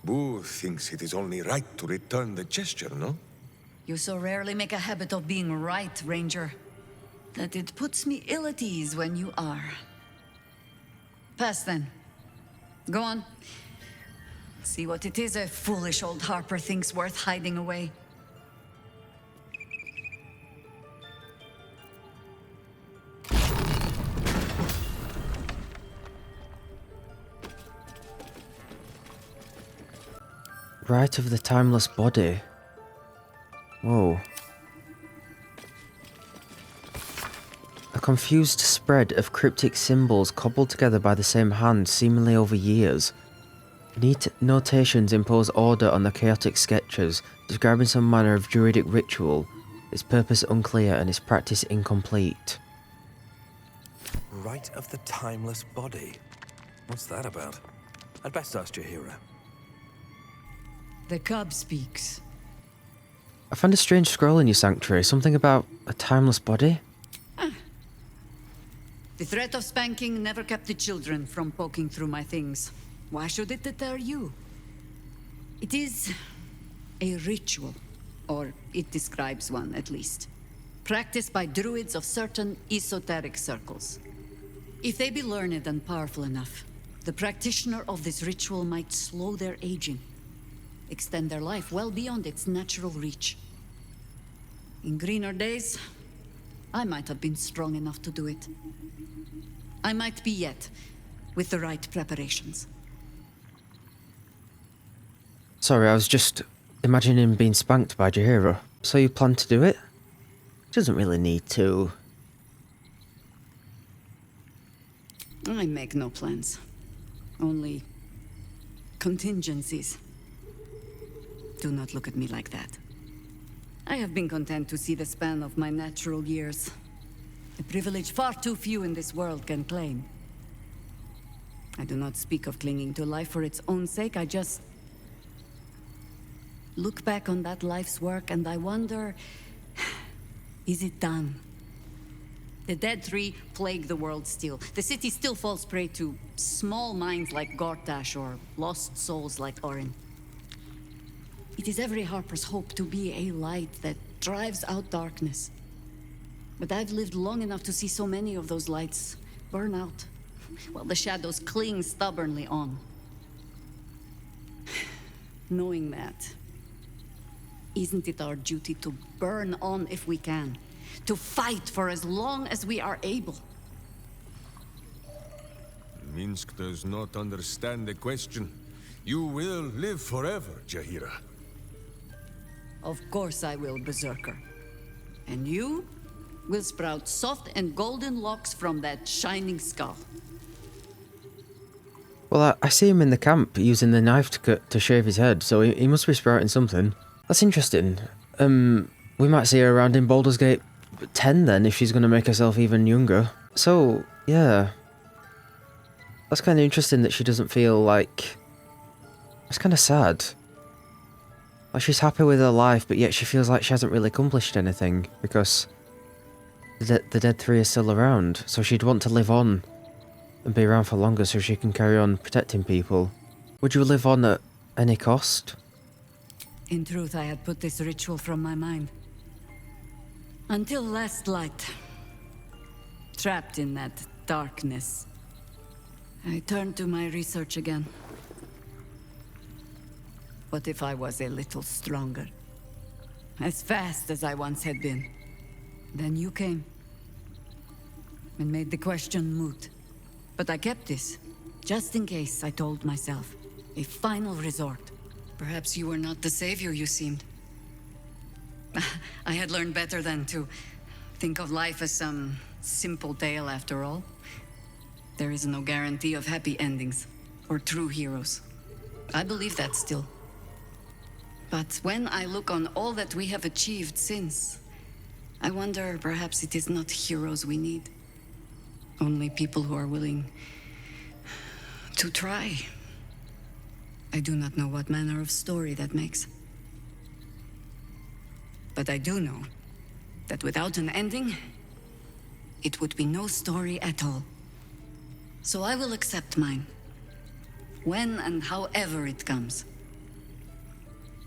M: Boo thinks it is only right to return the gesture, no?
O: You so rarely make a habit of being right, Ranger, that it puts me ill at ease when you are. Pass then. Go on. See what it is a foolish old harper thinks worth hiding away.
A: Rite of the timeless body. Whoa. A confused spread of cryptic symbols cobbled together by the same hand seemingly over years. Neat notations impose order on the chaotic sketches, describing some manner of druidic ritual, its purpose unclear and its practice incomplete.
P: Rite of the timeless body. What's that about? I'd best ask Jaheira.
O: The cub speaks.
A: I found a strange scroll in your sanctuary, something about a timeless body?
O: The threat of spanking never kept the children from poking through my things. Why should it deter you? It is a ritual, or it describes one at least, practiced by druids of certain esoteric circles. If they be learned and powerful enough, the practitioner of this ritual might slow their aging, extend their life well beyond its natural reach. In greener days, I might have been strong enough to do it. I might be yet, with the right preparations.
A: Sorry, I was just imagining him being spanked by Jaheira. So you plan to do it? He doesn't really need to.
O: I make no plans. Only contingencies. Do not look at me like that. I have been content to see the span of my natural years. A privilege far too few in this world can claim. I do not speak of clinging to life for its own sake, I just look back on that life's work and I wonder, is it done? The dead three plague the world still. The city still falls prey to small minds like Gortash or lost souls like Orin. It is every harper's hope to be a light that drives out darkness. But I've lived long enough to see so many of those lights burn out, while the shadows cling stubbornly on. Knowing that, isn't it our duty to burn on if we can? To fight for as long as we are able?
M: Minsk does not understand the question. You will live forever, Jaheira.
O: Of course I will, Berserker. And you will sprout soft and golden locks from that shining skull.
A: Well, I see him in the camp using the knife to shave his head, so he must be sprouting something. That's interesting. We might see her around in Baldur's Gate 10 then, if she's going to make herself even younger. So, yeah. That's kind of interesting that she doesn't feel like... It's kind of sad. Like, she's happy with her life, but yet she feels like she hasn't really accomplished anything, because the dead three are still around, so she'd want to live on and be around for longer so she can carry on protecting people. Would you live on at any cost?
O: In truth, I had put this ritual from my mind. Until last light. Trapped in that darkness. I turned to my research again. What if I was a little stronger? As fast as I once had been. Then you came. And made the question moot. But I kept this. Just in case, I told myself. A final resort. Perhaps you were not the savior you seemed. I had learned better than to think of life as some simple tale after all. There is no guarantee of happy endings, or true heroes. I believe that still. But when I look on all that we have achieved since, I wonder perhaps it is not heroes we need. Only people who are willing to try. I do not know what manner of story that makes. But I do know that without an ending, it would be no story at all. So I will accept mine. When and however it comes.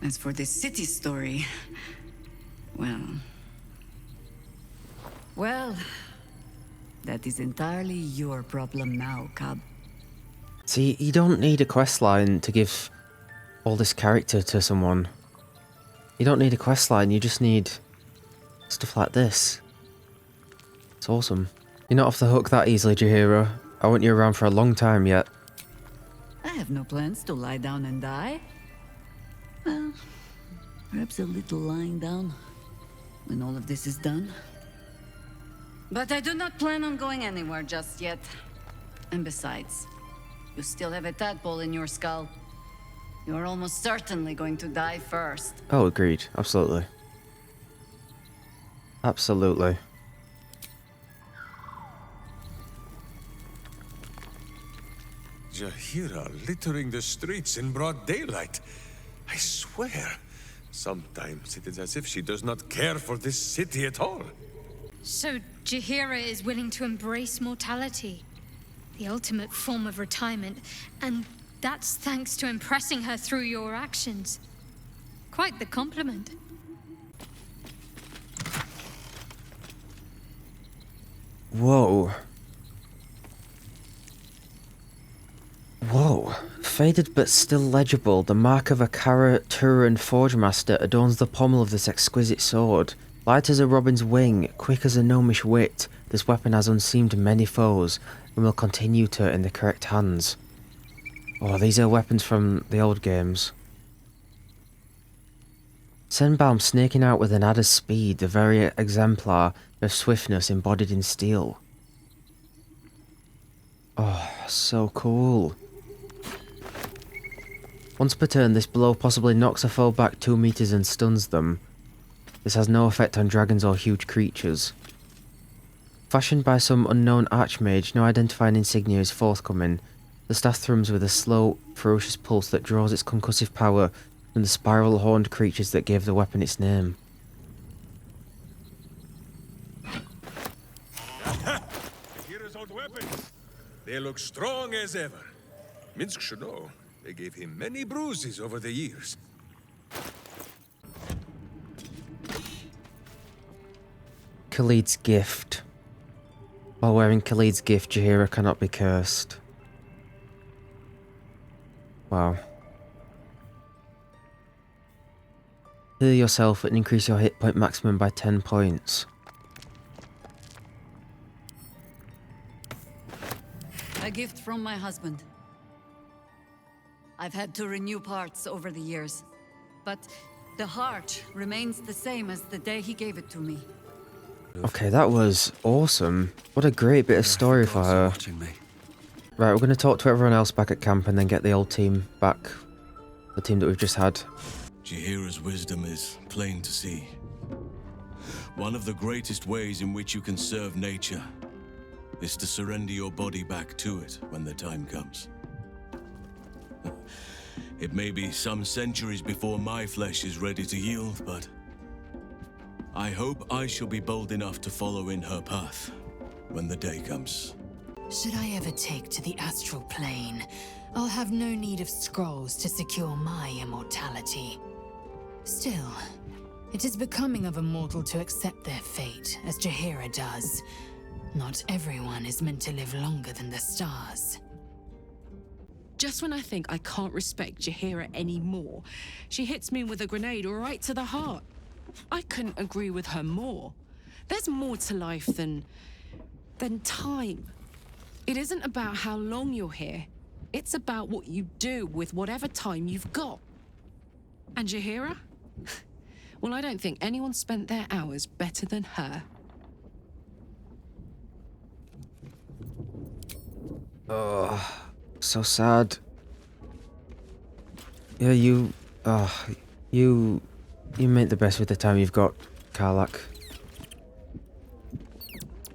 O: As for this city story, well, that is entirely your problem now, Cub.
A: See, you don't need a questline to give all this character to someone. You don't need a questline, you just need stuff like this. It's awesome. You're not off the hook that easily, Jaheira. I want you around for a long time yet.
O: I have no plans to lie down and die. Well, perhaps a little lying down when all of this is done. But I do not plan on going anywhere just yet. And besides, you still have a tadpole in your skull. You're almost certainly going to die first.
A: Oh, agreed. Absolutely. Absolutely.
M: Jaheira littering the streets in broad daylight. I swear, sometimes it is as if she does not care for this city at all.
N: So Jaheira is willing to embrace mortality, the ultimate form of retirement, and that's thanks to impressing her through your actions. Quite the compliment.
A: Whoa. Whoa. Faded but still legible, the mark of a Turan Forge Master adorns the pommel of this exquisite sword. Light as a robin's wing, quick as a gnomish wit, this weapon has unseamed many foes, and will continue to in the correct hands. Oh, these are weapons from the old games. Senbaum snaking out with an adder's speed, the very exemplar of swiftness embodied in steel. Oh, so cool. Once per turn, this blow possibly knocks a foe back 2 meters and stuns them. This has no effect on dragons or huge creatures. Fashioned by some unknown archmage, no identifying insignia is forthcoming. The staff thrums with a slow, ferocious pulse that draws its concussive power from the spiral-horned creatures that gave the weapon its name.
M: Jaheira's old weapons. They look strong as ever. Minsk should know. They gave him many bruises over the years.
A: Khalid's gift. While wearing Khalid's gift, Jaheira cannot be cursed. Wow. Heal yourself and increase your hit point maximum by 10 points.
O: A gift from my husband. I've had to renew parts over the years, but the heart remains the same as the day he gave it to me.
A: Okay, that was awesome. What a great bit of story for her. Right, we're going to talk to everyone else back at camp and then get the old team back. The team that we've just had.
F: Jaheira's wisdom is plain to see. One of the greatest ways in which you can serve nature is to surrender your body back to it when the time comes. It may be some centuries before my flesh is ready to yield, but I hope I shall be bold enough to follow in her path when the day comes.
R: Should I ever take to the astral plane, I'll have no need of scrolls to secure my immortality. Still, it is becoming of a mortal to accept their fate, as Jaheira does. Not everyone is meant to live longer than the stars.
I: Just when I think I can't respect Jaheira anymore, she hits me with a grenade right to the heart. I couldn't agree with her more. There's more to life than time. It isn't about how long you're here. It's about what you do with whatever time you've got. And Jaheira? Well, I don't think anyone spent their hours better than her.
A: Oh, so sad. Yeah, you make the best with the time you've got, Karlach.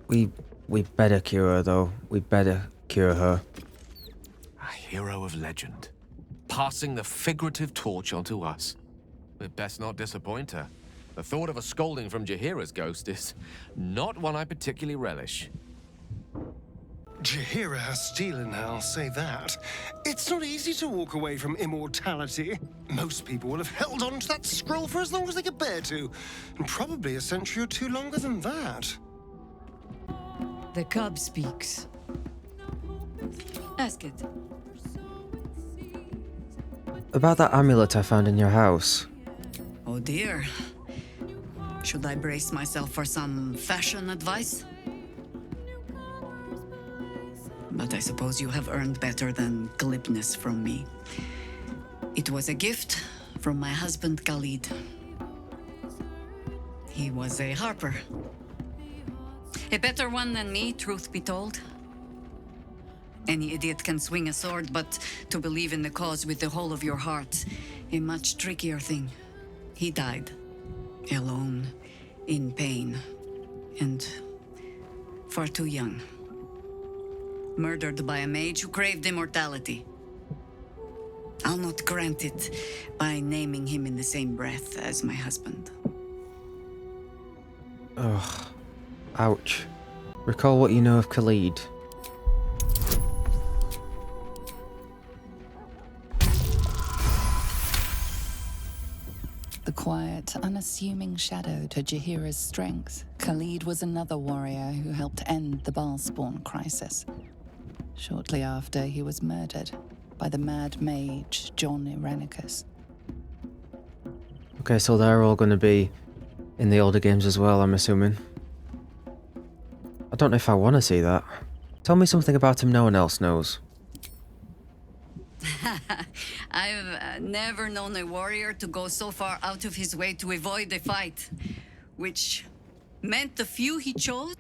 A: We better cure her, though. We better cure her.
B: A hero of legend, passing the figurative torch onto us. We'd best not disappoint her. The thought of a scolding from Jaheira's ghost is not one I particularly relish.
D: Jaheira has steel in her, I'll say that. It's not easy to walk away from immortality. Most people will have held on to that scroll for as long as they could bear to, and probably a century or two longer than that.
O: The cub speaks. Ask it.
A: About that amulet I found in your house.
O: Oh dear. Should I brace myself for some fashion advice? But I suppose you have earned better than glibness from me. It was a gift From my husband, Khalid. He was a harper. A better one than me, truth be told. Any idiot can swing a sword, but to believe in the cause with the whole of your heart, a much trickier thing. He died. Alone, in pain, and far too young. Murdered by a mage who craved immortality. I'll not grant it by naming him in the same breath as my husband.
A: Ugh. Ouch. Recall what you know of Khalid.
E: The quiet, unassuming shadow to Jaheira's strength, Khalid was another warrior who helped end the Lolth-sworn crisis. Shortly after, he was murdered by the mad mage John Irenicus.
A: Okay, so they're all going to be in the older games as well, I'm assuming. I don't know if I want to see that. Tell me something about him no one else knows.
O: I've never known a warrior to go so far out of his way to avoid a fight, which meant the few he chose,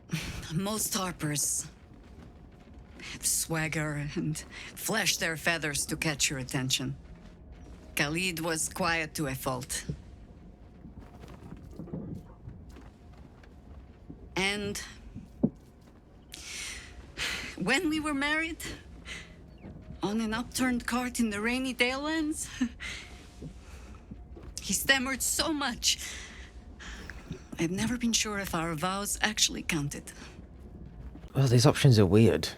O: most harpers swagger and flash their feathers to catch your attention. Khalid was quiet to a fault. And when we were married, on an upturned cart in the rainy Dalelands, he stammered so much. I've never been sure if our vows actually counted.
A: Well, these options are weird.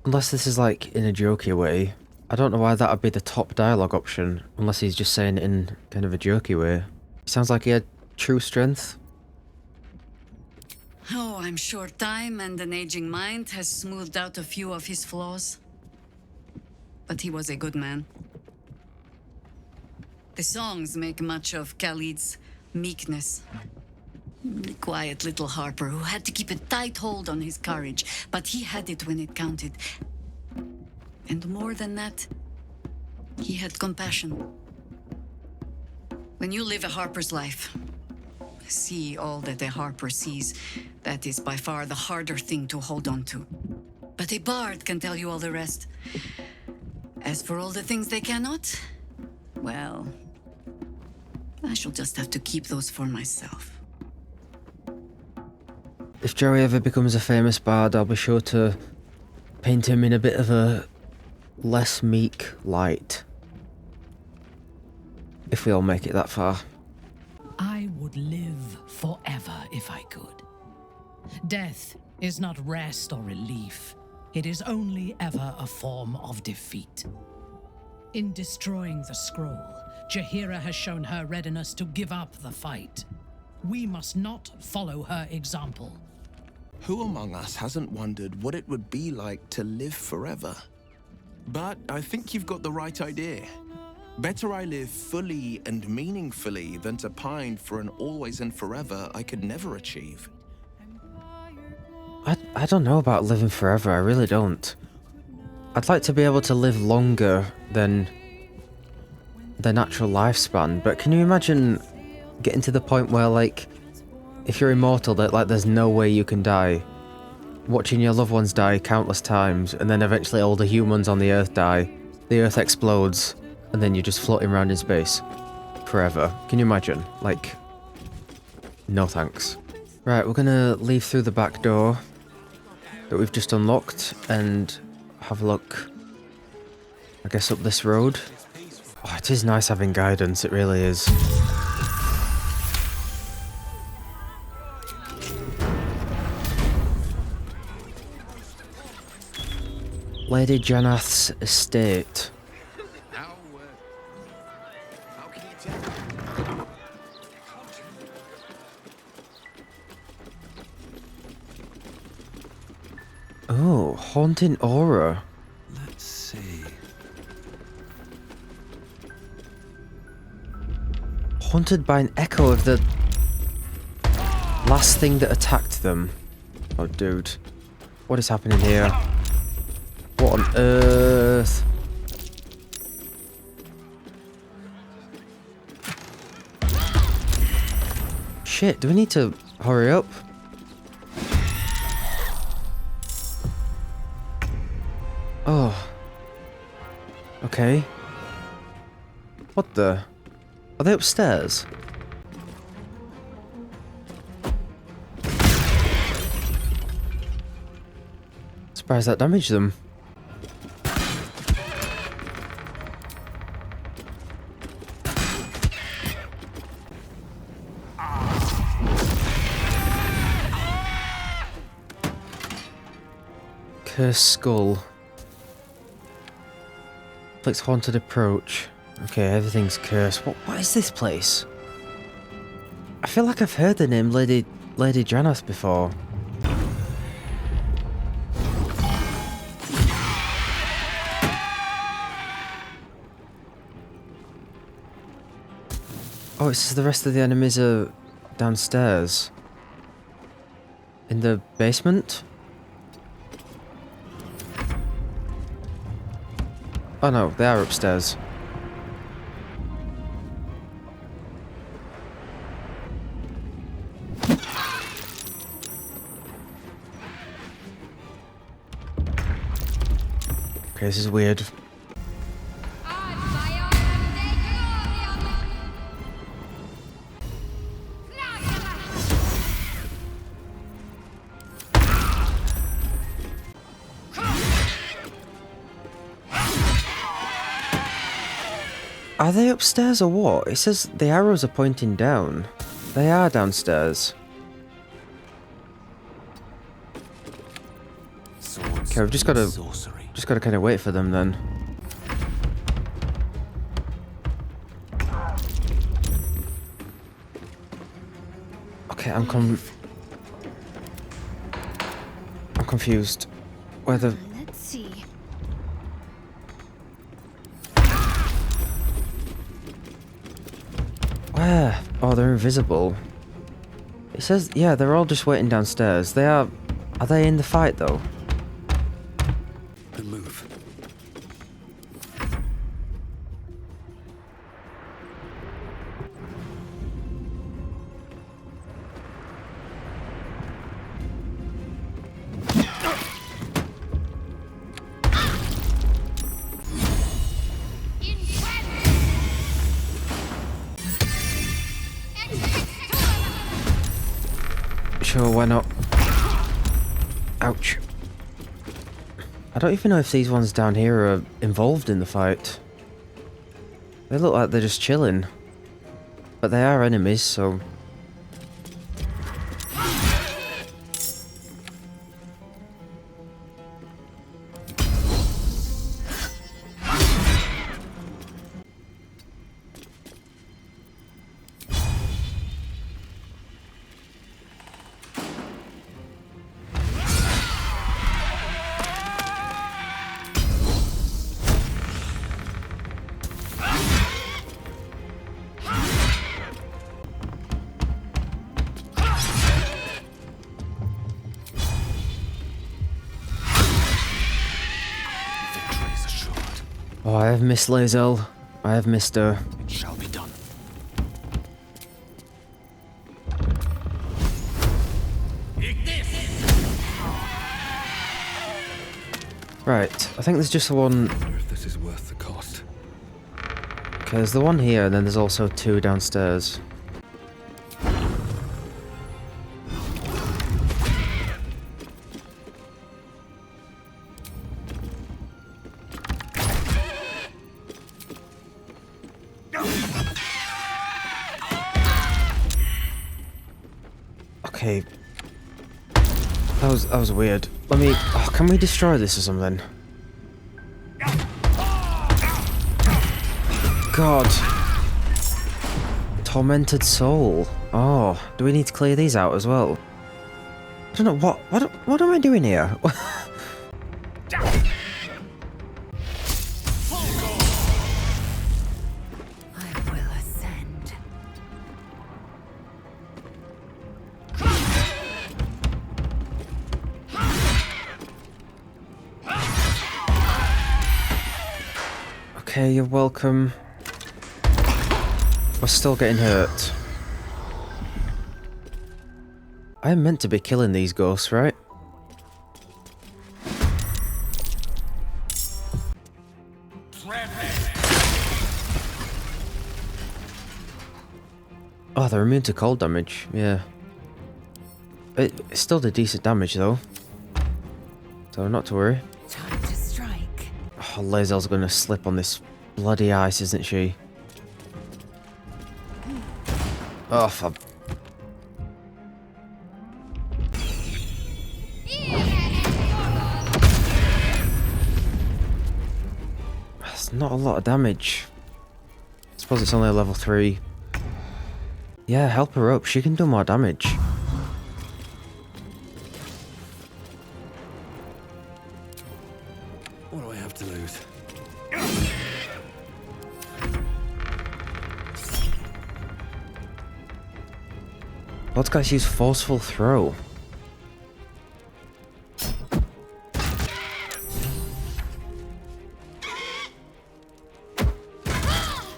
A: Unless this is like in a jokey way. I don't know why that would be the top dialogue option, unless he's just saying it in kind of a jokey way. It sounds like he had true strength.
O: Oh, I'm sure time and an aging mind has smoothed out a few of his flaws. But he was a good man. The songs make much of Khalid's meekness. The quiet little harper who had to keep a tight hold on his courage, but he had it when it counted. And more than that, he had compassion. When you live a harper's life, see all that a harper sees, that is by far the harder thing to hold on to. But a bard can tell you all the rest. As for all the things they cannot, well, I shall just have to keep those for myself.
A: If Joey ever becomes a famous bard, I'll be sure to paint him in a bit of a less meek light. If we all make it that far.
Q: I would live forever if I could. Death is not rest or relief. It is only ever a form of defeat. In destroying the scroll, Jaheira has shown her readiness to give up the fight. We must not follow her example.
C: Who among us hasn't wondered what it would be like to live forever? But I think you've got the right idea. Better I live fully and meaningfully than to pine for an always and forever I could never achieve.
A: I don't know about living forever, I really don't. I'd like to be able to live longer than the natural lifespan, but can you imagine getting to the point where, like, if you're immortal, that like there's no way you can die, watching your loved ones die countless times, and then eventually all the humans on the Earth die, the Earth explodes, and then you're just floating around in space forever. Can you imagine? Like, no thanks. Right, we're gonna leave through the back door that we've just unlocked and have a look, I guess, up this road. Oh, it is nice having guidance, it really is. Lady Janath's estate. Oh, haunting aura.
P: Let's see.
A: Haunted by an echo of the last thing that attacked them. Oh, dude. What is happening here? What on earth? shit, do we need to hurry up? Oh. Okay. What the? Are they upstairs? Surprised that damaged them. Cursed skull. Flicks haunted approach. Okay, everything's cursed. What is this place? I feel like I've heard the name Lady Janath before. Oh, it says the rest of the enemies are downstairs. In the basement? Oh no, they are upstairs. Okay, this is weird. Are they upstairs or what? It says the arrows are pointing down. They are downstairs. Okay, we've just gotta kind of wait for them then. Okay, I'm confused. Whether
N: Let's see.
A: where? Oh, they're invisible. It says, yeah, they're all just waiting downstairs. They are they in the fight though?
P: Move.
A: Sure, why not? Ouch. I don't even know if these ones down here are involved in the fight. They look like they're just chilling. But they are enemies, so... Oh, I have missed Lae'zel. I have missed her.
P: It shall be done.
A: Right, I think there's just the one...
P: I wonder if this is worth the cost.
A: Okay, there's the one here, and then there's also two downstairs. Okay. That was weird. Let me... Oh, can we destroy this or something? God. Tormented soul. Oh, do we need to clear these out as well? I don't know, what am I doing here? Okay, you're welcome. We're still getting hurt. I'm meant to be killing these ghosts, right? Oh, they're immune to cold damage, yeah. It still did decent damage though. So not to worry.
O: Time to strike.
A: Oh, Lae'zel's gonna slip on this bloody ice, isn't she? Oh, for... That's not a lot of damage. I suppose it's only a level 3. Yeah, help her up. She can do more damage.
F: What do I have to lose?
A: Those guys use forceful throw.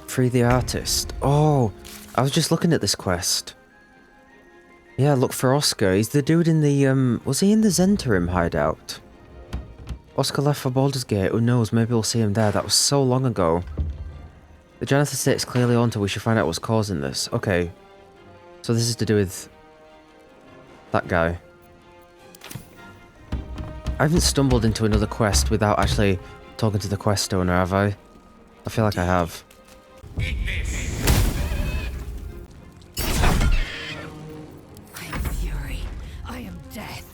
A: Free the artist. Oh, I was just looking at this quest. Yeah, look for Oscar. He's the dude in the, was he in the Zentarim hideout? Oscar left for Baldur's Gate. Who knows, maybe we'll see him there. That was so long ago. The Janath estate is clearly haunted. We should find out what's causing this. Okay. So this is to do with that guy. I haven't stumbled into another quest without actually talking to the quest owner, have I? I feel like I have.
O: I am fury. I am death.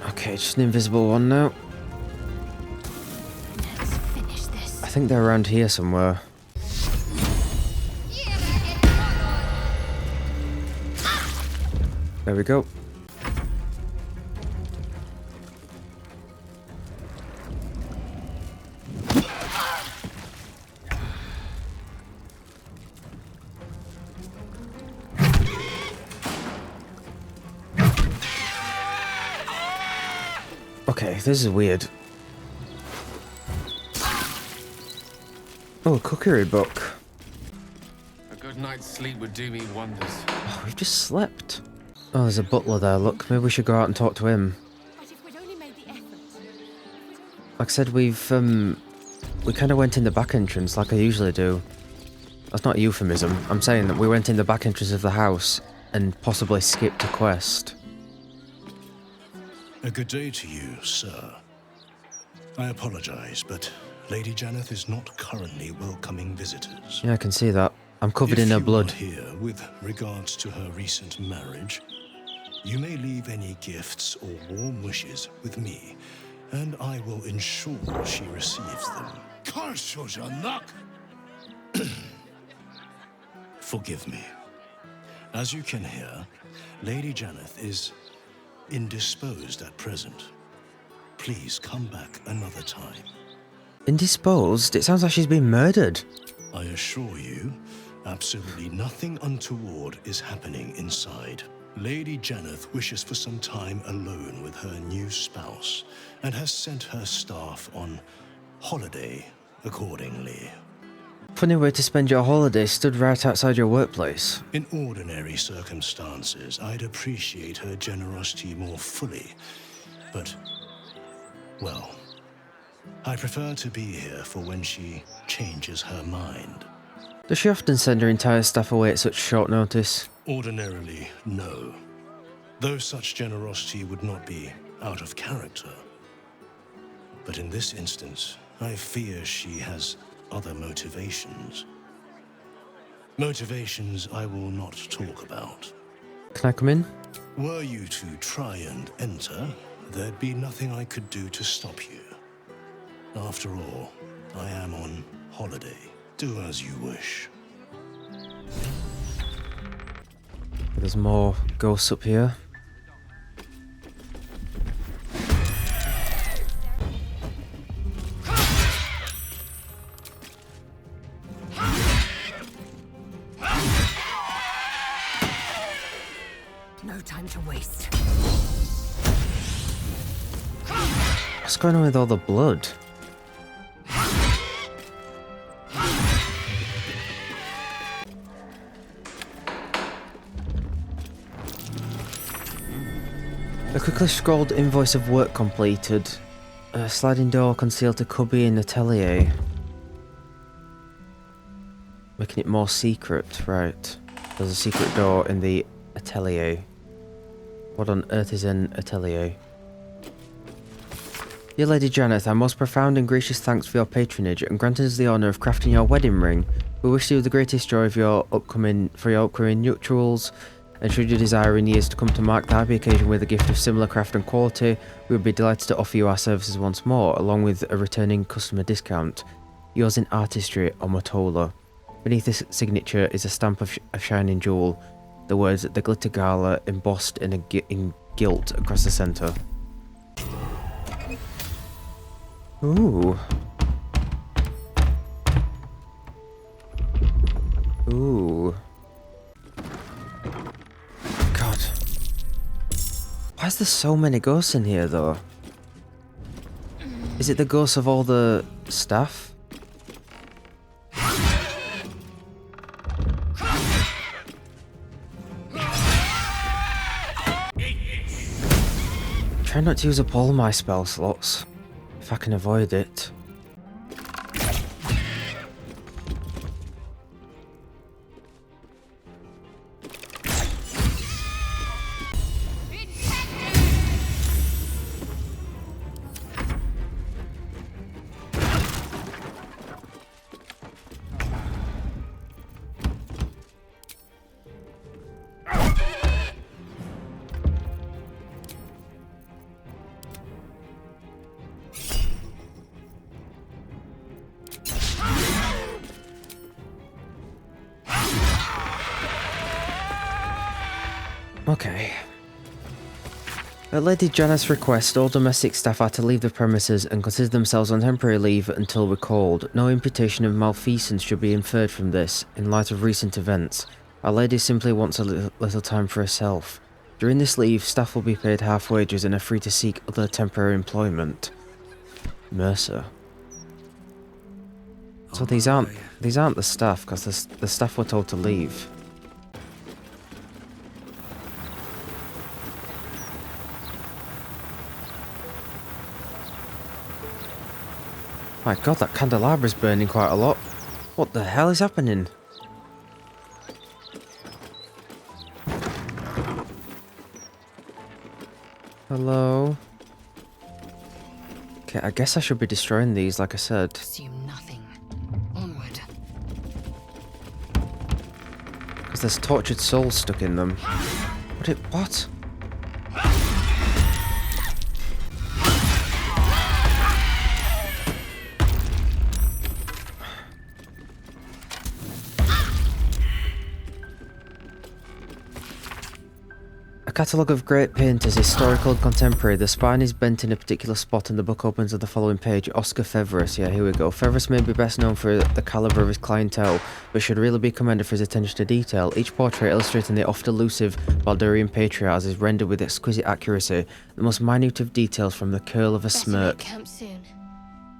A: Okay, just an invisible one now.
N: Let's finish this.
A: I think they're around here somewhere. There we go. Okay, this is weird. Oh, cookery book.
B: A good night's sleep would do me wonders.
A: Oh, we've just slept. Oh, there's a butler there. Look, maybe we should go out and talk to him. Like I said, we kind of went in the back entrance like I usually do. That's not a euphemism. I'm saying that we went in the back entrance of the house and possibly skipped a quest.
S: A good day to you, sir. I apologize, but Lady Janath is not currently welcoming visitors.
A: Yeah, I can see that. I'm covered in her blood.
S: If you are here with regards to her recent marriage, you may leave any gifts or warm wishes with me, and I will ensure she receives them. Forgive me. As you can hear, Lady Janath is indisposed at present. Please come back another time.
A: Indisposed? It sounds like she's been murdered.
S: I assure you, absolutely nothing untoward is happening inside. Lady Janath wishes for some time alone with her new spouse, and has sent her staff on holiday accordingly.
A: Funny way to spend your holiday, stood right outside your workplace.
S: In ordinary circumstances, I'd appreciate her generosity more fully, but, well, I prefer to be here for when she changes her mind.
A: Does she often send her entire staff away at such short notice?
S: Ordinarily, no. Though such generosity would not be out of character. But in this instance, I fear she has other motivations. Motivations I will not talk about.
A: Can I come in?
S: Were you to try and enter, there'd be nothing I could do to stop you. After all, I am on holiday. Do as you wish.
A: There's more ghosts up here.
O: No time
R: time to waste.
A: What's going on with all the blood? A quickly scrolled invoice of work completed. A sliding door concealed a cubby in atelier. Making it more secret, right. There's a secret door in the atelier. What on earth is an atelier? Dear Lady Janath, our most profound and gracious thanks for your patronage and granting us the honour of crafting your wedding ring. We wish you the greatest joy of your upcoming nuptials, and should you desire in years to come to mark the happy occasion with a gift of similar craft and quality, we would be delighted to offer you our services once more, along with a returning customer discount. Yours in artistry, Omotola. Beneath this signature is a stamp of a shining jewel, the words "The Glitter Gala" embossed in gilt across the centre. Ooh. Ooh. God. Why is there so many ghosts in here, though? Is it the ghosts of all the staff? Try not to use up all my spell slots, if I can avoid it. Okay. At Lady Janath's request, all domestic staff are to leave the premises and consider themselves on temporary leave until recalled. No imputation of malfeasance should be inferred from this, in light of recent events. Our Lady simply wants a little time for herself. During this leave, staff will be paid half wages and are free to seek other temporary employment. Mercer. So these aren't the staff, because the staff were told to leave. My god, that candelabra's burning quite a lot. What the hell is happening? Hello? Okay, I guess I should be destroying these, like I said.
E: Assume nothing. Onward.
A: Because there's tortured souls stuck in them. What? Catalogue of great painters, historical and contemporary. The spine is bent in a particular spot and the book opens on the following page. Oscar Fevris, yeah, here we go. Fevris may be best known for the calibre of his clientele, but should really be commended for his attention to detail. Each portrait illustrating the oft-elusive Baldurian patriarchs is rendered with exquisite accuracy, the most minute of details from the curl of a smirk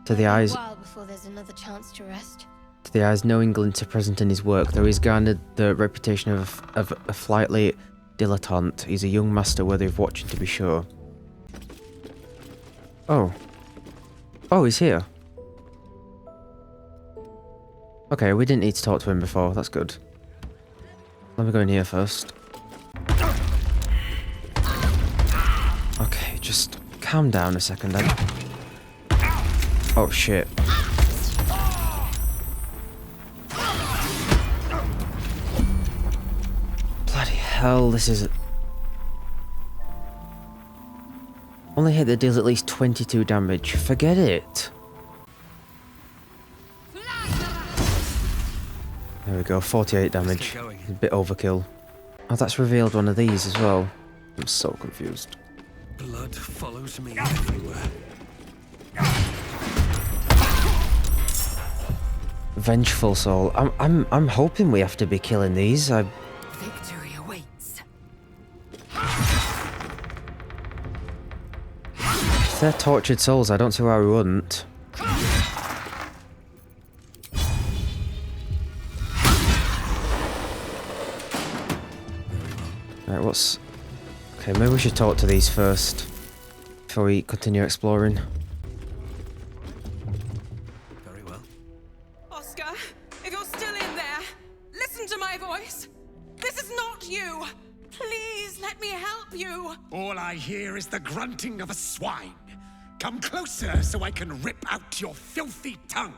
A: to the eyes
N: before there's another chance to rest.
A: To the eyes no glint are present in his work, though he's garnered the reputation of a flightly dilettante. He's a young master worthy of watching, to be sure. Oh, he's here. Okay, we didn't need to talk to him before, that's good. Let me go in here first. Okay, just calm down a second then. Oh shit. Hell, this is... Only hit that deals at least 22 damage. Forget it. There we go, 48 damage. A bit overkill. Oh, that's revealed one of these as well. I'm so confused.
M: Blood follows me everywhere.
A: Vengeful soul. I'm hoping we have to be killing these.
R: Victory awaits.
A: If they're tortured souls, I don't see why we wouldn't. Right, what's... Okay, maybe we should talk to these first, before we continue exploring.
P: Very well.
T: Oscar, if you're still in there, listen to my voice. This is not you. Please let me help you.
L: All I hear is the grunting of a swine. Come closer so I can rip out your filthy tongue.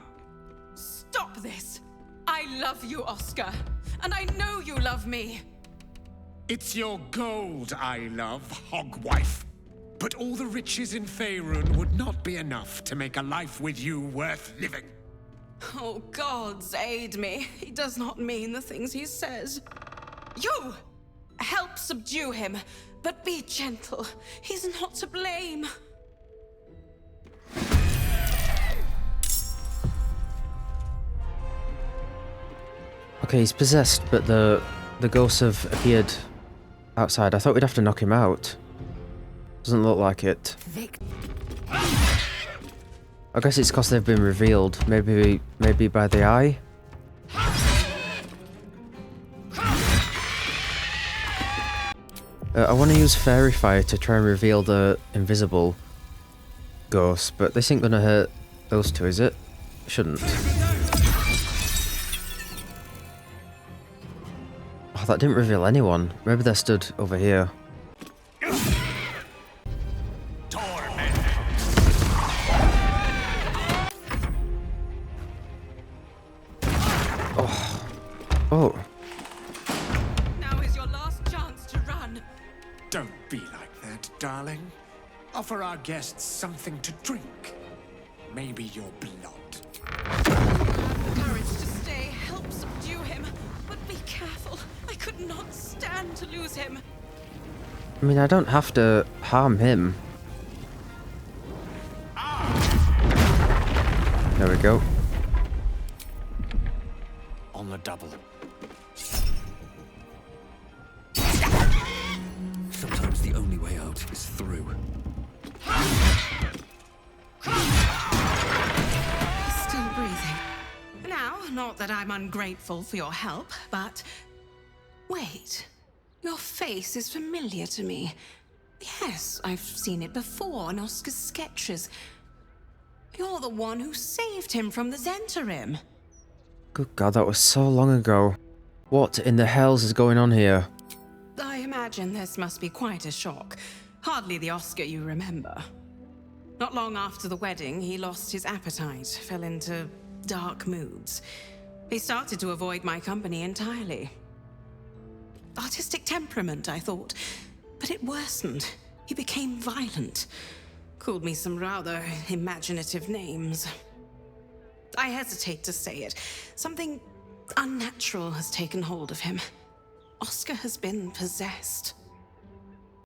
T: Stop this. I love you, Oscar. And I know you love me.
L: It's your gold I love, hogwife. But all the riches in Faerun would not be enough to make a life with you worth living.
T: Oh, gods aid me. He does not mean the things he says. You! Help subdue him, but be gentle. He's not to blame.
A: Okay, he's possessed, but the ghosts have appeared outside. I thought we'd have to knock him out. Doesn't look like it. I guess it's because they've been revealed. Maybe by the eye? I want to use Fairy Fire to try and reveal the invisible ghosts, but this ain't gonna hurt those two, is it? Shouldn't. Oh, that didn't reveal anyone. Maybe they're stood over here. Oh. Oh.
T: Now is your last chance to run.
L: Don't be like that, darling. Offer our guests something to drink. Maybe your blood.
T: The courage to stay. Help subdue him. But be careful. I could not stand to lose him.
A: I mean, I don't have to harm him. There we go.
L: On the double.
P: Sometimes the only way out is through.
T: Still breathing. Now, not that I'm ungrateful for your help, but... Wait. Your face is familiar to me. Yes, I've seen it before in Oscar's sketches. You're the one who saved him from the Zentarim.
A: Good God, that was so long ago. What in the hells is going on here?
T: I imagine this must be quite a shock. Hardly the Oscar you remember. Not long after the wedding, he lost his appetite, fell into dark moods. He started to avoid my company entirely. Artistic temperament, I thought, but it worsened. He became violent. Called me some rather imaginative names. I hesitate to say it. Something unnatural has taken hold of him. Oscar has been possessed.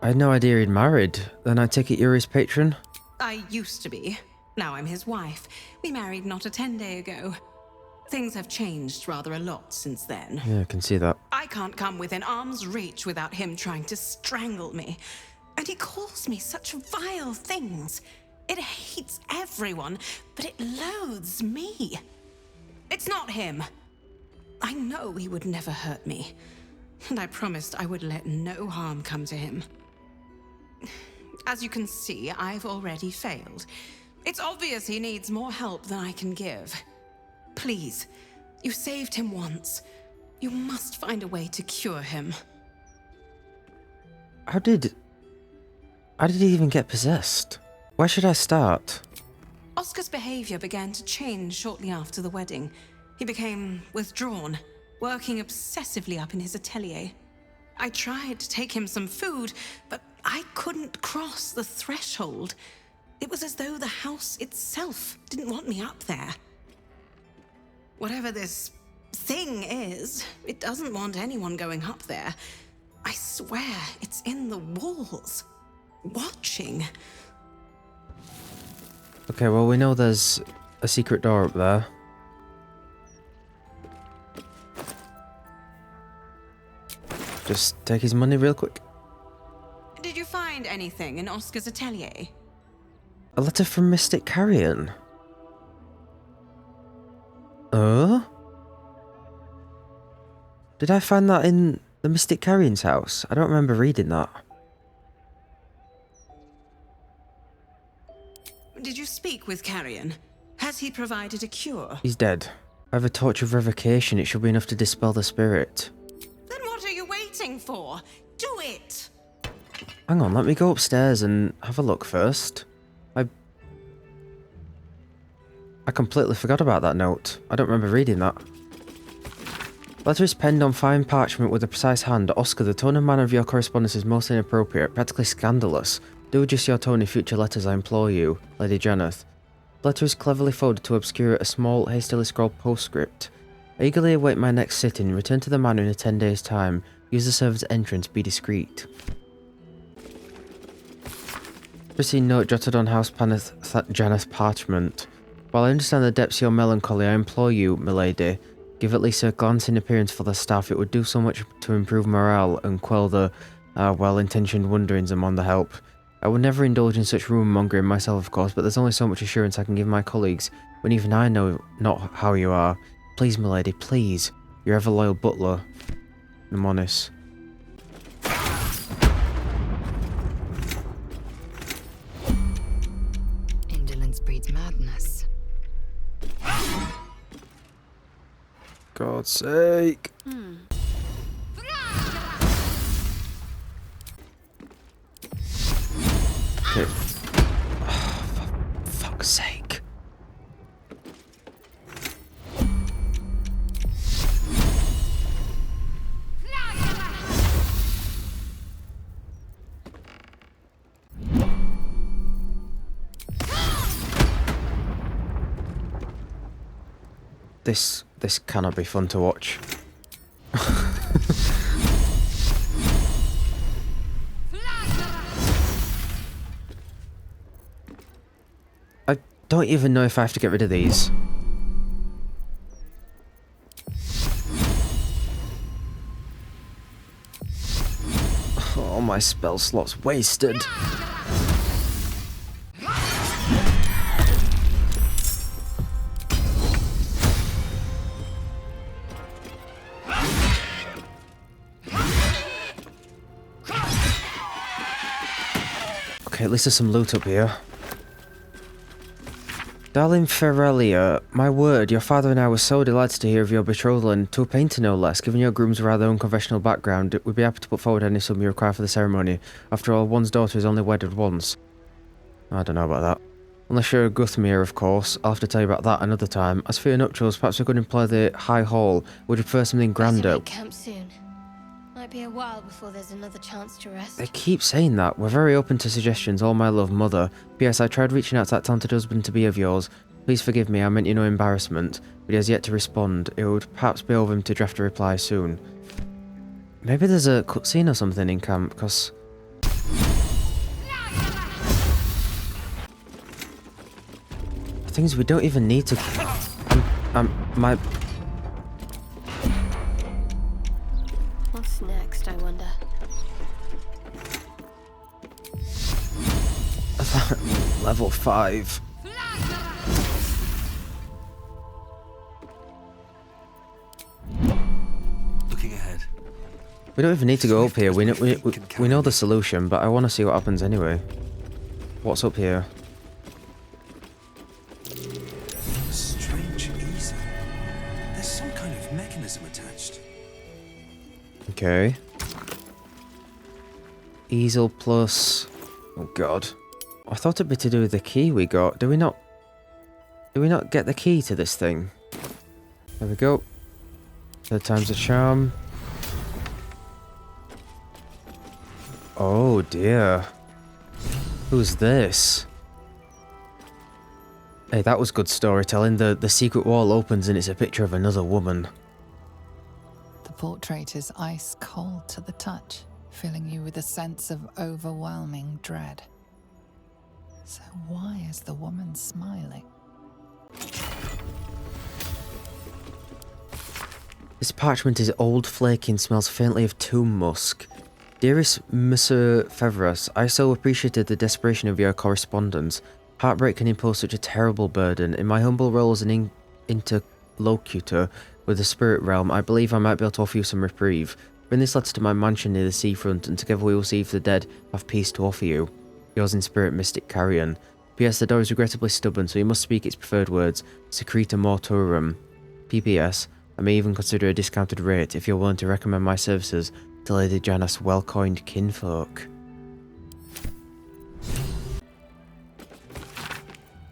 A: I had no idea he'd married. Then I take it you're his patron?
T: I used to be. Now I'm his wife. We married not a 10-day ago. Things have changed rather a lot since then.
A: Yeah, I can see that.
T: I can't come within arm's reach without him trying to strangle me. And he calls me such vile things. It hates everyone, but it loathes me. It's not him. I know he would never hurt me. And I promised I would let no harm come to him. As you can see, I've already failed. It's obvious he needs more help than I can give. Please, you saved him once. You must find a way to cure him.
A: How did he even get possessed? Where should I start?
T: Oscar's behavior began to change shortly after the wedding. He became withdrawn, working obsessively up in his atelier. I tried to take him some food, but I couldn't cross the threshold. It was as though the house itself didn't want me up there. Whatever this thing is, it doesn't want anyone going up there. I swear it's in the walls, watching.
A: Okay, well we know there's a secret door up there. Just take his money real quick.
T: Did you find anything in Oscar's atelier?
A: A letter from Mystic Carrion. Oh? Did I find that in the Mystic Carrion's house? I don't remember reading that.
T: Did you speak with Carrion? Has he provided a cure?
A: He's dead. I have a torch of revocation. It should be enough to dispel the spirit.
T: Then what are you waiting for? Do it!
A: Hang on, let me go upstairs and have a look first. I completely forgot about that note. I don't remember reading that. Letter is penned on fine parchment with a precise hand. Oscar, the tone and manner of your correspondence is most inappropriate, practically scandalous. Do adjust your tone in future letters, I implore you. Lady Janath. The letter is cleverly folded to obscure a small, hastily scrawled postscript. I eagerly await my next sitting. Return to the manor in 10 days' time. Use the servant's entrance. Be discreet. Pristine note jotted on House Janath parchment. While I understand the depths of your melancholy, I implore you, milady, give at least a glancing appearance for the staff. It would do so much to improve morale and quell the well-intentioned wonderings among the help. I would never indulge in such rumour-mongering myself, of course, but there's only so much assurance I can give my colleagues when even I know not how you are. Please, milady, please. Your ever-loyal butler, Mnemonis.
K: Indolence breeds madness.
A: God's sake. Okay. Oh, for fuck's sake. This cannot be fun to watch. I don't even know if I have to get rid of these. Oh, my spell slot's wasted. Okay, at least there's some loot up here. Darling Ferelia, my word, your father and I were so delighted to hear of your betrothal, and to a painter no less. Given your groom's rather unconventional background, we'd be happy to put forward any sum you require for the ceremony. After all, one's daughter is only wedded once. I don't know about that. Unless you're a Guthmere, of course. I'll have to tell you about that another time. As for your nuptials, perhaps we could employ the High Hall. Would you prefer something grander?
N: Camp soon. Might be a while before there's another chance to rest.
A: They keep saying that. We're very open to suggestions, all my love, Mother. P.S. I tried reaching out to that talented husband-to-be of yours. Please forgive me, I meant you no embarrassment. But he has yet to respond. It would perhaps be over him to draft a reply soon. Maybe there's a cutscene or something in camp, because... The thing is, we don't even need to... my...
N: What's next, I wonder?
A: Level 5.
P: Looking ahead.
A: We don't even need to go up here. We know the solution, but I want to see what happens anyway. What's up here?
F: Strange easel. There's some kind of mechanism attached.
A: Okay. Easel plus... Oh god. I thought it'd be to do with the key we got. Do we not get the key to this thing? There we go. Third time's a charm. Oh dear. Who's this? Hey, that was good storytelling. The secret wall opens and it's a picture of another woman.
E: The portrait is ice cold to the touch, filling you with a sense of overwhelming dread. So why is the woman smiling?
A: This parchment is old, flaky, and smells faintly of tomb musk. Dearest Monsieur Fevras, I so appreciated the desperation of your correspondence. Heartbreak can impose such a terrible burden. In my humble role as an interlocutor with the spirit realm, I believe I might be able to offer you some reprieve. Bring this letter to my mansion near the seafront, and together we will see if the dead have peace to offer you. Yours in spirit, Mystic Carrion. P.S. The door is regrettably stubborn, so you must speak its preferred words. Secreta mortuorum. P.P.S. I may even consider a discounted rate if you're willing to recommend my services to Lady Janath's well-coined kinfolk.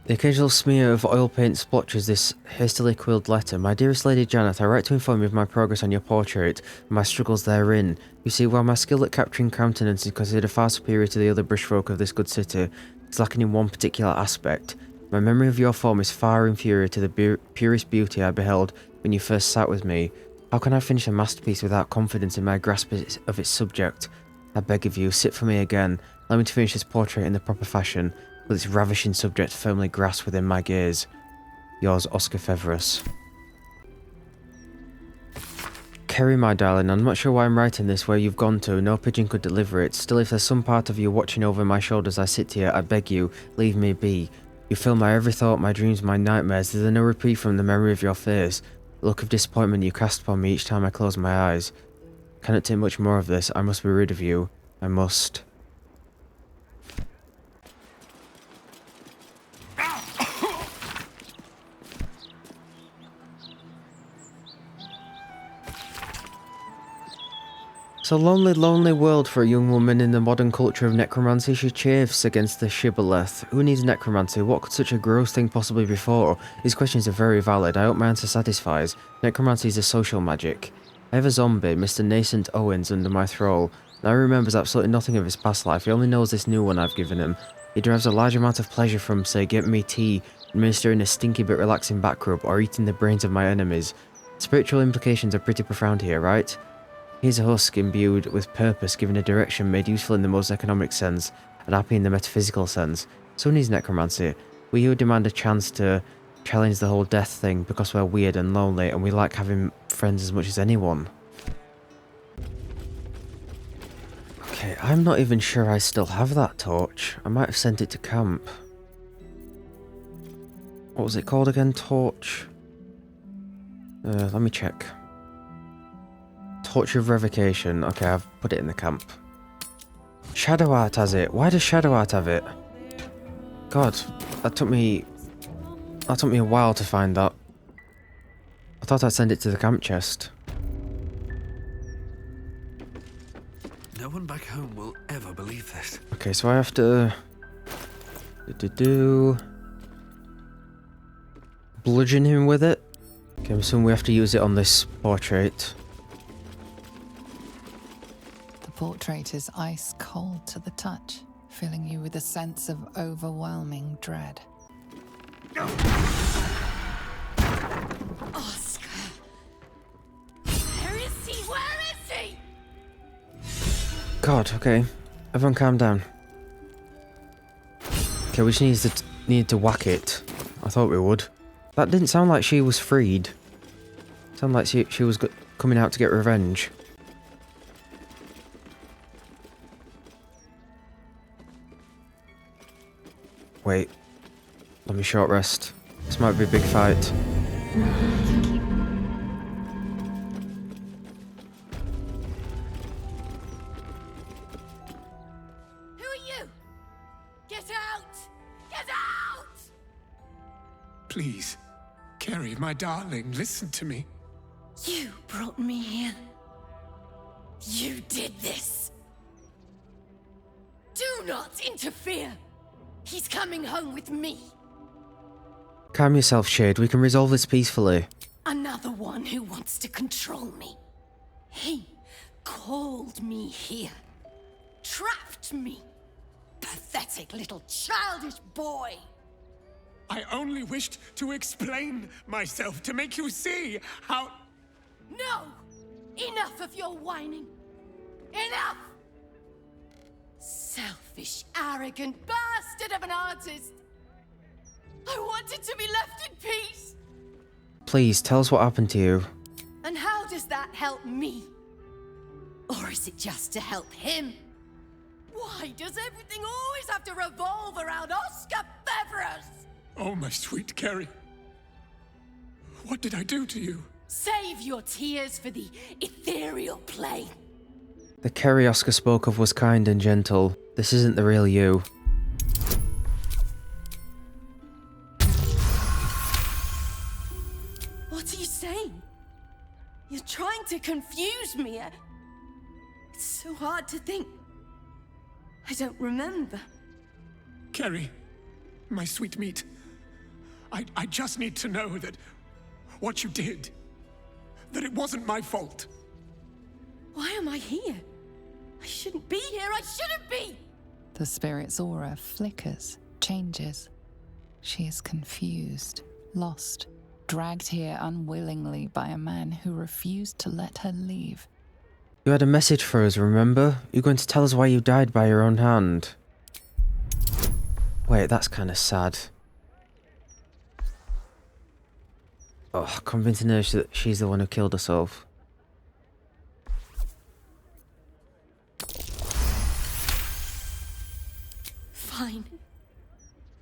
A: The occasional smear of oil paint splotches this hastily quilled letter. My dearest Lady Janath, I write to inform you of my progress on your portrait and my struggles therein. You see, while my skill at capturing countenance is considered far superior to the other bushfolk of this good city, it's lacking in one particular aspect. My memory of your form is far inferior to the purest beauty I beheld when you first sat with me. How can I finish a masterpiece without confidence in my grasp of its subject? I beg of you, sit for me again. Allow me to finish this portrait in the proper fashion, with its ravishing subject firmly grasped within my gaze. Yours, Oscar Feverus. Kerry, my darling, I'm not sure why I'm writing this, where you've gone to. No pigeon could deliver it. Still, if there's some part of you watching over my shoulder as I sit here, I beg you, leave me be. You fill my every thought, my dreams, my nightmares. Is there no reprieve from the memory of your face? The look of disappointment you cast upon me each time I close my eyes. Cannot take much more of this. I must be rid of you. I must. It's a lonely, lonely world for a young woman in the modern culture of necromancy. She chafes against the shibboleth. Who needs necromancy? What could such a gross thing possibly be for? These questions are very valid. I hope my answer satisfies. Necromancy is a social magic. I have a zombie, Mr. Nascent Owens, under my thrall. Now he remembers absolutely nothing of his past life. He only knows this new one I've given him. He derives a large amount of pleasure from, say, getting me tea, administering a stinky but relaxing back rub, or eating the brains of my enemies. Spiritual implications are pretty profound here, right? Here's a husk imbued with purpose, given a direction, made useful in the most economic sense, and happy in the metaphysical sense. So who needs necromancy? We who demand a chance to challenge the whole death thing because we're weird and lonely, and we like having friends as much as anyone. Okay, I'm not even sure I still have that torch. I might have sent it to camp. What was it called again? Torch? Let me check. Torch of Revocation. Okay, I've put it in the camp. Shadow Art has it. Why does Shadow Art have it? God, that took me a while to find that. I thought I'd send it to the camp chest.
P: No one back home will ever believe this.
A: Okay, so I have to bludgeon him with it. Okay, I'm assuming we have to use it on this portrait.
E: The portrait is ice cold to the touch, filling you with a sense of overwhelming dread.
H: Oscar! Where is he? Where is he?
A: God, okay. Everyone calm down. Okay, we just need to whack it. I thought we would. That didn't sound like she was freed. It sounded like she was coming out to get revenge. Wait. Let me short rest. This might be a big fight.
H: Who are you? Get out! Get out!
L: Please, Kerry, my darling, listen to me.
H: You brought me here. You did this. Do not interfere. He's coming home with me.
A: Calm yourself, Shade. We can resolve this peacefully.
H: Another one who wants to control me. He called me here. Trapped me. Pathetic little childish boy.
L: I only wished to explain myself to make you see how...
H: No! Enough of your whining. Enough! Selfish, arrogant bastard of an artist. I wanted to be left in peace.
A: Please, tell us what happened to you.
H: And how does that help me? Or is it just to help him?
U: Why does everything always have to revolve around Oscar Beverus?
L: Oh, my sweet Carrie. What did I do to you?
U: Save your tears for the ethereal plane.
A: The Kerry Oscar spoke of was kind and gentle. This isn't the real you.
U: What are you saying? You're trying to confuse me. It's so hard to think. I don't remember.
L: Carrie, my sweet meat. I just need to know that what you did, that it wasn't my fault.
U: Why am I here? I shouldn't be here. I shouldn't be!
E: The spirit's aura flickers, changes. She is confused, lost, dragged here unwillingly by a man who refused to let her leave.
A: You had a message for us, remember? You're going to tell us why you died by your own hand. Wait, that's kind of sad. Oh, convincing her that she's the one who killed herself.
U: Fine.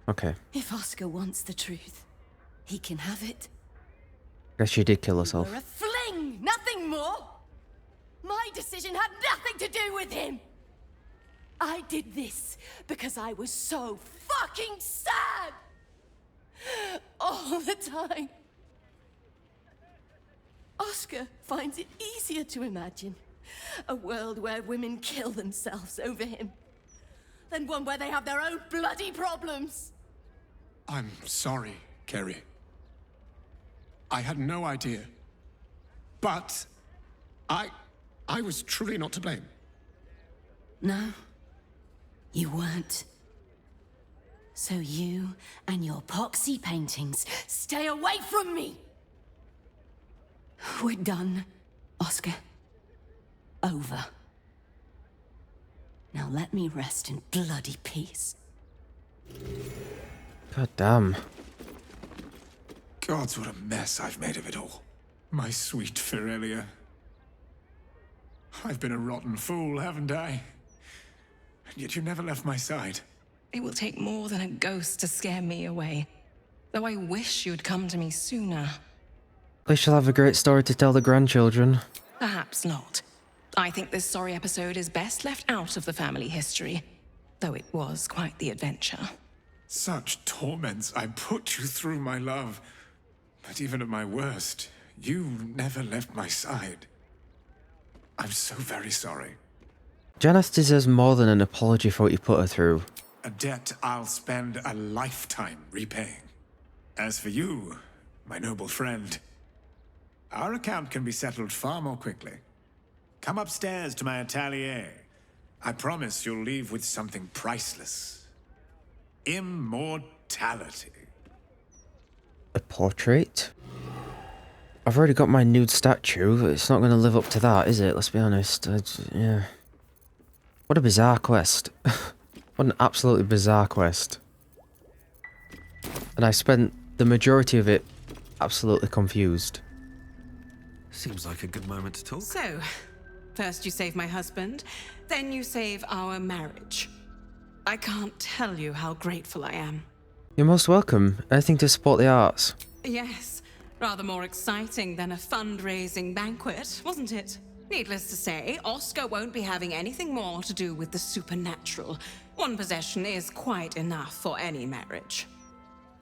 A: Okay.
U: If Oscar wants the truth, he can have it.
A: Guess she did kill herself.
U: You're a fling, nothing more. My decision had nothing to do with him. I did this because I was so fucking sad. All the time. Oscar finds it easier to imagine a world where women kill themselves over him than one where they have their own bloody problems.
L: I'm sorry, Carrie. I had no idea. But I was truly not to blame.
U: No, you weren't. So you and your poxy paintings stay away from me! We're done, Oscar. Over. Now let me rest in bloody peace.
A: God damn.
L: Gods, what a mess I've made of it all. My sweet Ferelia. I've been a rotten fool, haven't I? And yet you never left my side.
T: It will take more than a ghost to scare me away. Though I wish you'd come to me sooner.
A: At least she'll have a great story to tell the grandchildren.
T: Perhaps not. I think this sorry episode is best left out of the family history. Though it was quite the adventure.
L: Such torments I put you through, my love. But even at my worst, you never left my side. I'm so very sorry.
A: Janath deserves more than an apology for what you put her through.
L: A debt I'll spend a lifetime repaying. As for you, my noble friend, our account can be settled far more quickly. Come upstairs to my atelier. I promise you'll leave with something priceless. Immortality.
A: A portrait? I've already got my nude statue. It's not going to live up to that, is it? Let's be honest. Yeah. What a bizarre quest. What an absolutely bizarre quest. And I spent the majority of it absolutely confused.
P: Seems like a good moment to talk.
T: So, first you save my husband, then you save our marriage. I can't tell you how grateful I am.
A: You're most welcome. Anything to support the arts.
T: Yes, rather more exciting than a fundraising banquet, wasn't it? Needless to say, Oscar won't be having anything more to do with the supernatural. One possession is quite enough for any marriage.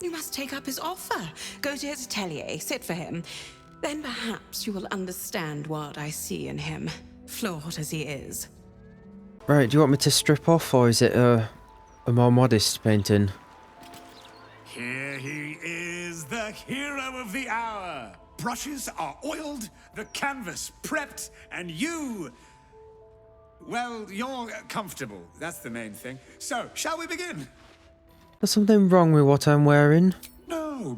T: You must take up his offer. Go to his atelier, sit for him. Then perhaps you will understand what I see in him, flawed as he is.
A: Right, do you want me to strip off, or is it a more modest painting?
L: Here he is, the hero of the hour. Brushes are oiled, the canvas prepped, and you... well, you're comfortable. That's the main thing. So, shall we begin?
A: There's something wrong with what I'm wearing?
L: No,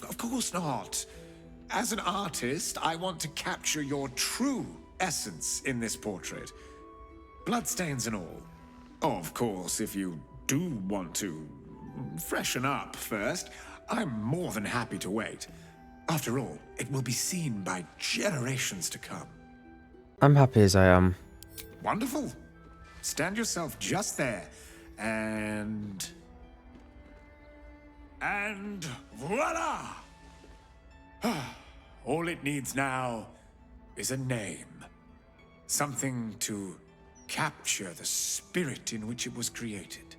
L: of course not. As an artist, I want to capture your true essence in this portrait. Bloodstains and all. Oh, of course, if you do want to freshen up first, I'm more than happy to wait. After all, it will be seen by generations to come.
A: I'm happy as I am.
L: Wonderful. Stand yourself just there, and voila! All it needs now is a name. Something to capture the spirit in which it was created.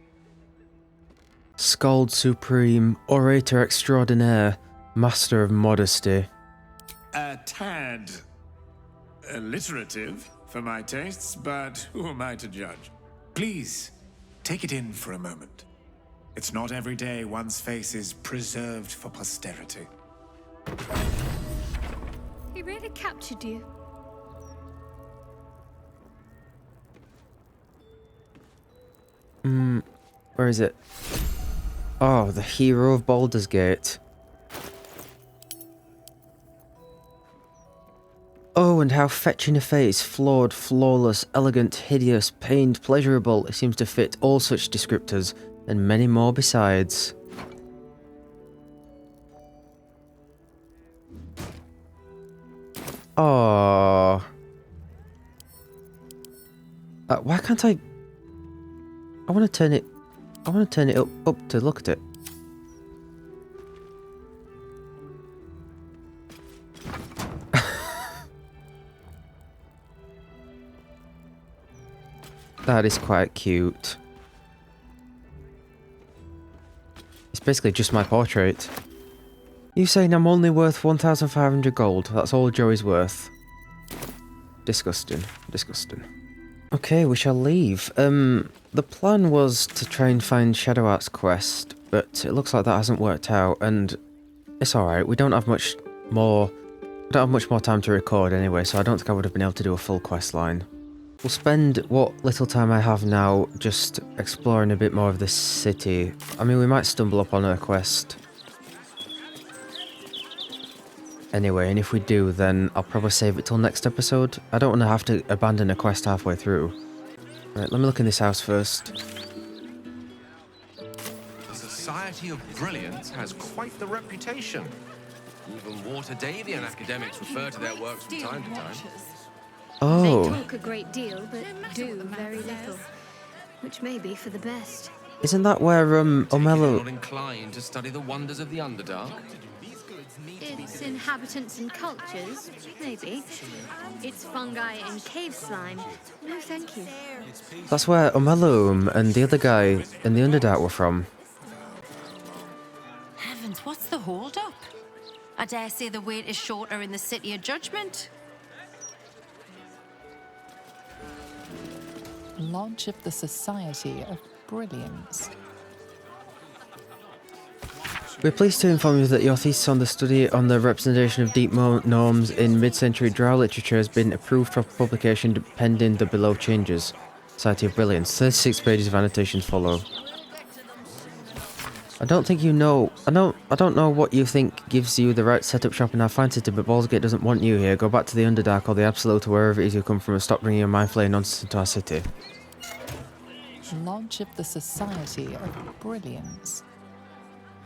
A: Skald Supreme, Orator Extraordinaire, Master of Modesty.
L: A tad alliterative for my tastes, but who am I to judge? Please, take it in for a moment. It's not every day one's face is preserved for posterity.
N: He really captured you.
A: Where is it? Oh, the hero of Baldur's Gate. Oh, and how fetching a face, flawed, flawless, elegant, hideous, pained, pleasurable, it seems to fit all such descriptors, and many more besides. Oh. Why can't I want to turn it... I want to turn it up to look at it. That is quite cute. It's basically just my portrait. You saying I'm only worth 1,500 gold? That's all Joey's worth. Disgusting. Disgusting. Okay, we shall leave. The plan was to try and find Shadow Art's quest, but it looks like that hasn't worked out, and it's alright. We don't have much more time to record anyway, so I don't think I would have been able to do a full quest line. We'll spend what little time I have now just exploring a bit more of this city. I mean, we might stumble upon a quest anyway, and if we do, then I'll probably save it till next episode. I don't want to have to abandon a quest halfway through. Right, let me look in this house first.
B: The Society of Brilliance has quite the reputation. Even Waterdavian academics refer to their works from time to time.
A: Oh.
N: They talk a great deal, but do very little, which may be for the best.
A: Isn't that where Omello...
B: Not inclined to study the wonders of the Underdark?
N: Its inhabitants and cultures, maybe. Its fungi and cave slime. No, thank you.
A: That's where Omello and the other guy in the Underdark were from.
J: Heavens, what's the hold-up? I dare say the wait is shorter in the City of Judgment.
E: Lodge of the Society of Brilliance.
A: We're pleased to inform you that your thesis on the study on the representation of deep gnomes in mid-century Drow literature has been approved for publication pending the below changes. Society of Brilliance. 36 pages of annotations follow. I don't think you know... I don't know what you think gives you the right to set up shop in our fine city, but Baldur's Gate doesn't want you here. Go back to the Underdark or the Absolute or wherever it is you come from and stop bringing your mind-flaying nonsense into our city.
E: Lodge of the Society of Brilliance.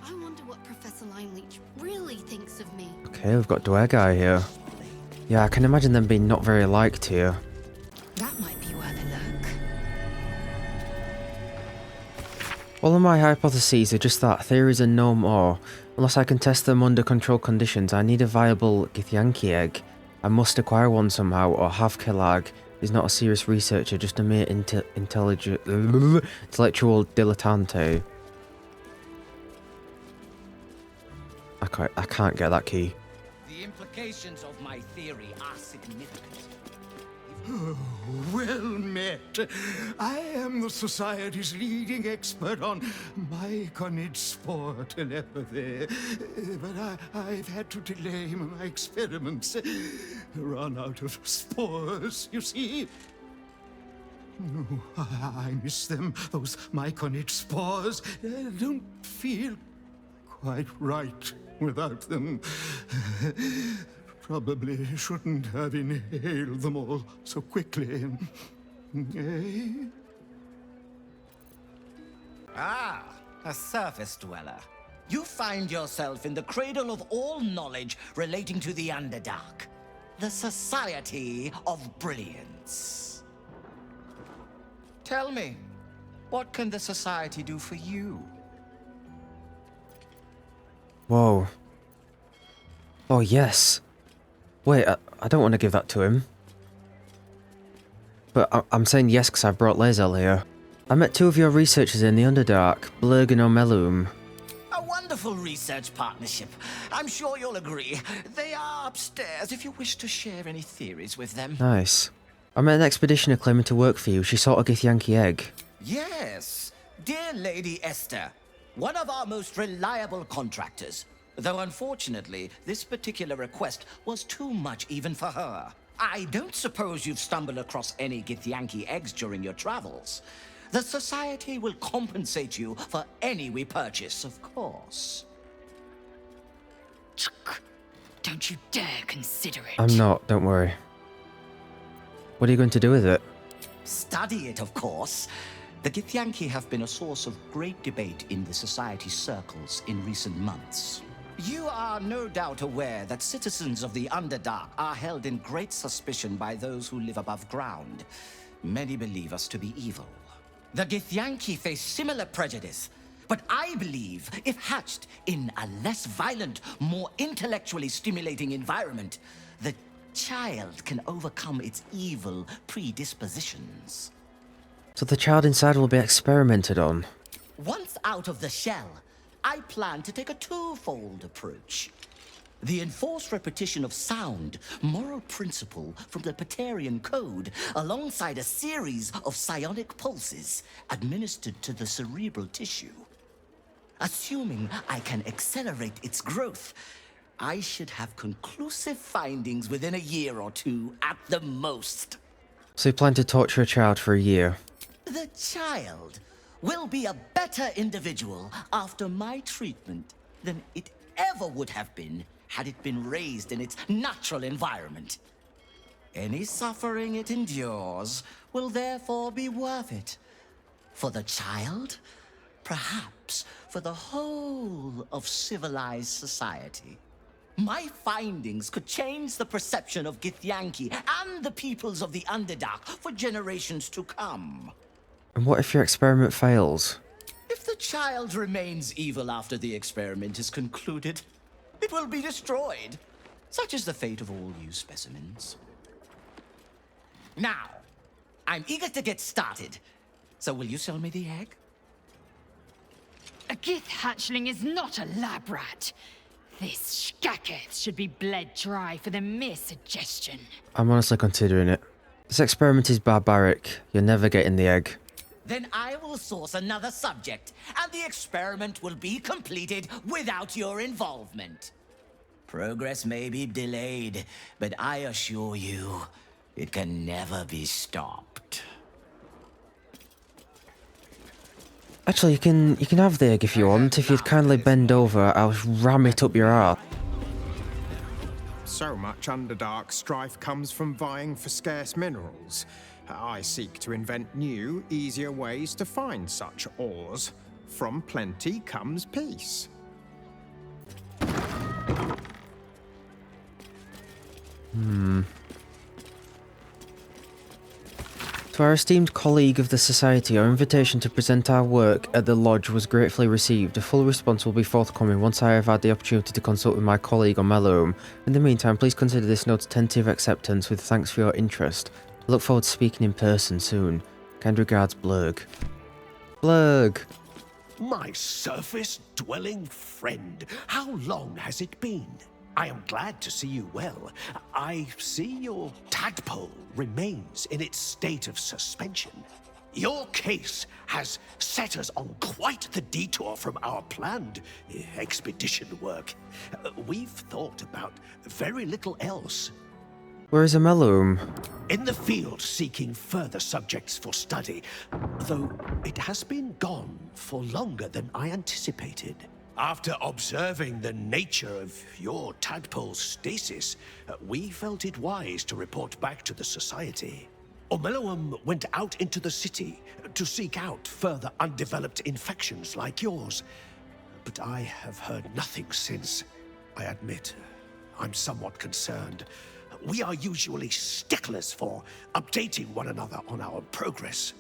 U: I wonder what Professor Lineleach really thinks of me.
A: Okay, we've got Dwyer Guy here. Yeah, I can imagine them being not very liked here.
R: That might be worth a look.
A: All of my hypotheses are just that, theories and no more. Unless I can test them under controlled conditions, I need a viable Githyanki egg. I must acquire one somehow, or have Khalid. He's not a serious researcher, just a mere intellectual dilettante. I can't get that key.
V: The implications of my theory are significant.
W: Oh, well met. I am the Society's leading expert on myconid spore telepathy. But I've had to delay my experiments. Run out of spores, you see. Oh, I miss them, those myconid spores. Don't feel quite right without them. Probably shouldn't have inhaled them all so quickly. Eh?
V: Ah, a surface dweller. You find yourself in the cradle of all knowledge relating to the Underdark. The Society of Brilliance. Tell me, what can the Society do for you?
A: Whoa. Oh, yes. Wait, I don't want to give that to him. But I'm saying yes because I brought Lae'zel here. I met two of your researchers in the Underdark, Blurg and Omelum.
V: A wonderful research partnership. I'm sure you'll agree. They are upstairs if you wish to share any theories with them.
A: Nice. I met an expeditioner claiming to work for you. She sought a Githyanki egg.
V: Yes, dear Lady Esther, one of our most reliable contractors. Though unfortunately, this particular request was too much even for her. I don't suppose you've stumbled across any Githyanki eggs during your travels. The Society will compensate you for any we purchase, of course.
R: Don't you dare consider it.
A: I'm not, don't worry. What are you going to do with it?
V: Study it, of course. The Githyanki have been a source of great debate in the Society circles in recent months. You are no doubt aware that citizens of the Underdark are held in great suspicion by those who live above ground. Many believe us to be evil. The Githyanki face similar prejudice, but I believe if hatched in a less violent, more intellectually stimulating environment, the child can overcome its evil predispositions.
A: So the child inside will be experimented on.
V: Once out of the shell, I plan to take a twofold approach. The enforced repetition of sound, moral principle from the Patarian Code, alongside a series of psionic pulses administered to the cerebral tissue. Assuming I can accelerate its growth, I should have conclusive findings within a year or two at the most.
A: So you plan to torture a child for a year?
V: The child will be a better individual after my treatment than it ever would have been had it been raised in its natural environment. Any suffering it endures will therefore be worth it. For the child, perhaps for the whole of civilized society. My findings could change the perception of Githyanki and the peoples of the Underdark for generations to come.
A: And what if your experiment fails?
V: If the child remains evil after the experiment is concluded, it will be destroyed. Such is the fate of all you specimens. Now, I'm eager to get started. So will you sell me the egg?
R: A Gith hatchling is not a lab rat. This Skaketh should be bled dry for the mere suggestion.
A: I'm honestly considering it. This experiment is barbaric. You're never getting the egg.
V: Then I will source another subject, and the experiment will be completed without your involvement. Progress may be delayed, but I assure you, it can never be stopped.
A: Actually, you can have the egg if you want. If you'd kindly bend over, I'll ram it up your arse.
D: So much Underdark strife comes from vying for scarce minerals. I seek to invent new, easier ways to find such ores. From plenty comes peace.
A: To our esteemed colleague of the Society, our invitation to present our work at the Lodge was gratefully received. A full response will be forthcoming once I have had the opportunity to consult with my colleague on Mellorum. In the meantime, please consider this note's tentative acceptance with thanks for your interest. I look forward to speaking in person soon. Kind regards, Blurg. Blurg!
G: My surface-dwelling friend, how long has it been? I am glad to see you well. I see your tadpole remains in its state of suspension. Your case has set us on quite the detour from our planned expedition work. We've thought about very little else.
A: Where is a Mellorum?
G: In the field seeking further subjects for study, though it has been gone for longer than I anticipated. After observing the nature of your tadpole's stasis, we felt it wise to report back to the Society. Omelloum went out into the city to seek out further undeveloped infections like yours. But I have heard nothing since. I admit, I'm somewhat concerned. We are usually sticklers for updating one another on our progress.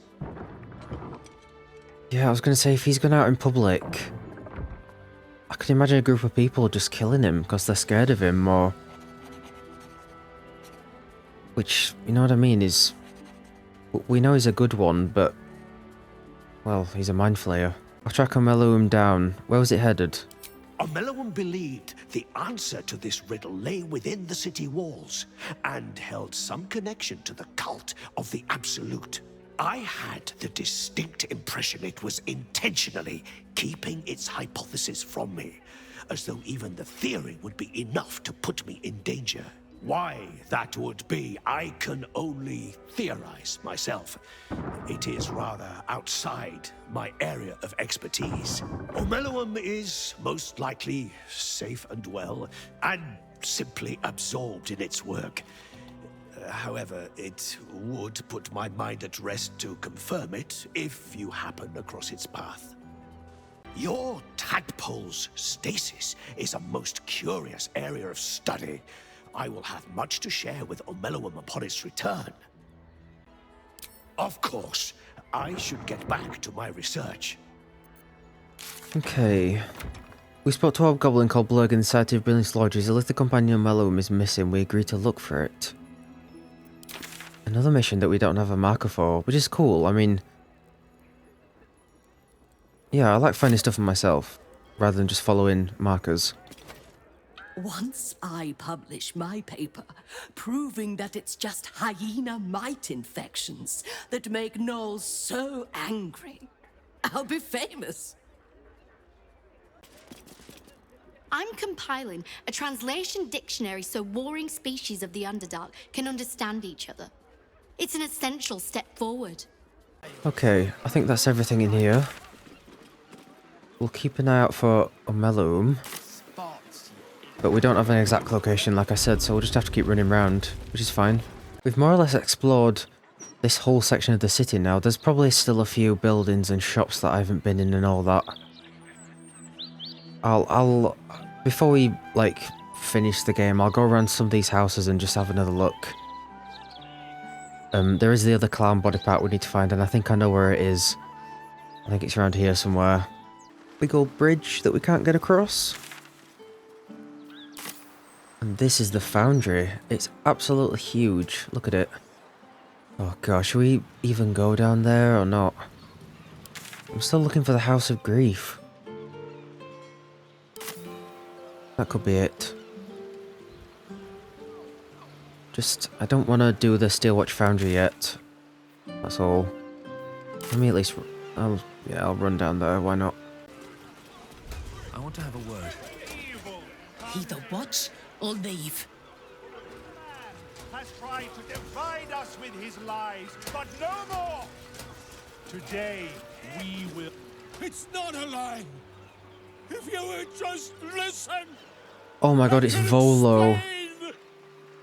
A: Yeah, I was gonna say, if he's gone out in public, I can imagine a group of people just killing him because they're scared of him, or... Which, you know what I mean, is... We know he's a good one, but... Well, he's a mind flayer. I'll track Omeluum down. Where was it headed?
G: Omeluum believed the answer to this riddle lay within the city walls, and held some connection to the cult of the Absolute. I had the distinct impression it was intentionally keeping its hypothesis from me, as though even the theory would be enough to put me in danger. Why that would be, I can only theorize myself. It is rather outside my area of expertise. Omeluum is most likely safe and well, and simply absorbed in its work. However, it would put my mind at rest to confirm it if you happen across its path. Your tadpole's stasis is a most curious area of study. I will have much to share with Omeluum upon its return. Of course, I should get back to my research.
A: Okay. We spoke to a goblin called Blurg in the Society of Brilliance lodges. A little companion Omeluum is missing. We agreed to look for it. Another mission that we don't have a marker for, which is cool. I mean... Yeah, I like finding stuff for myself, rather than just following markers.
U: Once I publish my paper, proving that it's just hyena mite infections that make gnolls so angry, I'll be famous.
C: I'm compiling a translation dictionary so warring species of the Underdark can understand each other. It's an essential step forward.
A: Okay, I think that's everything in here. We'll keep an eye out for Omeluum. But we don't have an exact location, like I said, so we'll just have to keep running around, which is fine. We've more or less explored this whole section of the city now. There's probably still a few buildings and shops that I haven't been in and all that. I'll before we, like, finish the game, I'll go around some of these houses and just have another look. There is the other clown body part we need to find, and I think I know where it is. I think it's around here somewhere. Big old bridge that we can't get across. And this is the foundry. It's absolutely huge. Look at it. Oh gosh, should we even go down there or not? I'm still looking for the House of Grief. That could be it. Just, I don't want to do the Steelwatch Foundry yet. That's all. Let me at least... I'll run down there, why not?
P: I want to have a word.
U: Either watch or leave.
I: Has tried to divide us with his lies, but no more! Today, we will... It's not a lie! If you would just listen!
A: Oh my god, it's Volo.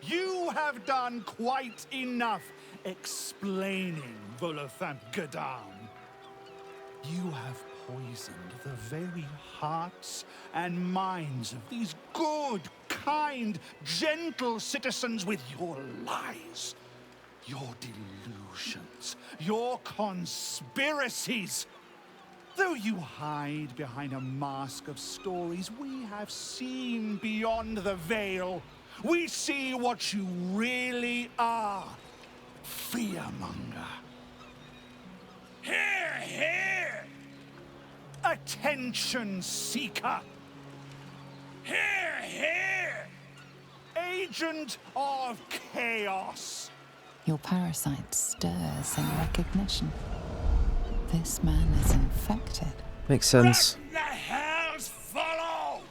I: You have done quite enough explaining, Volothamp Gadam. You have poisoned the very hearts and minds of these good, kind, gentle citizens with your lies, your delusions, your conspiracies. Though you hide behind a mask of stories, we have seen beyond the veil. We see what you really are. Fearmonger. Hear, hear! Attention seeker. Hear, hear! Agent of chaos.
E: Your parasite stirs in recognition. This man is infected.
A: Makes sense.
I: Let the hells follow!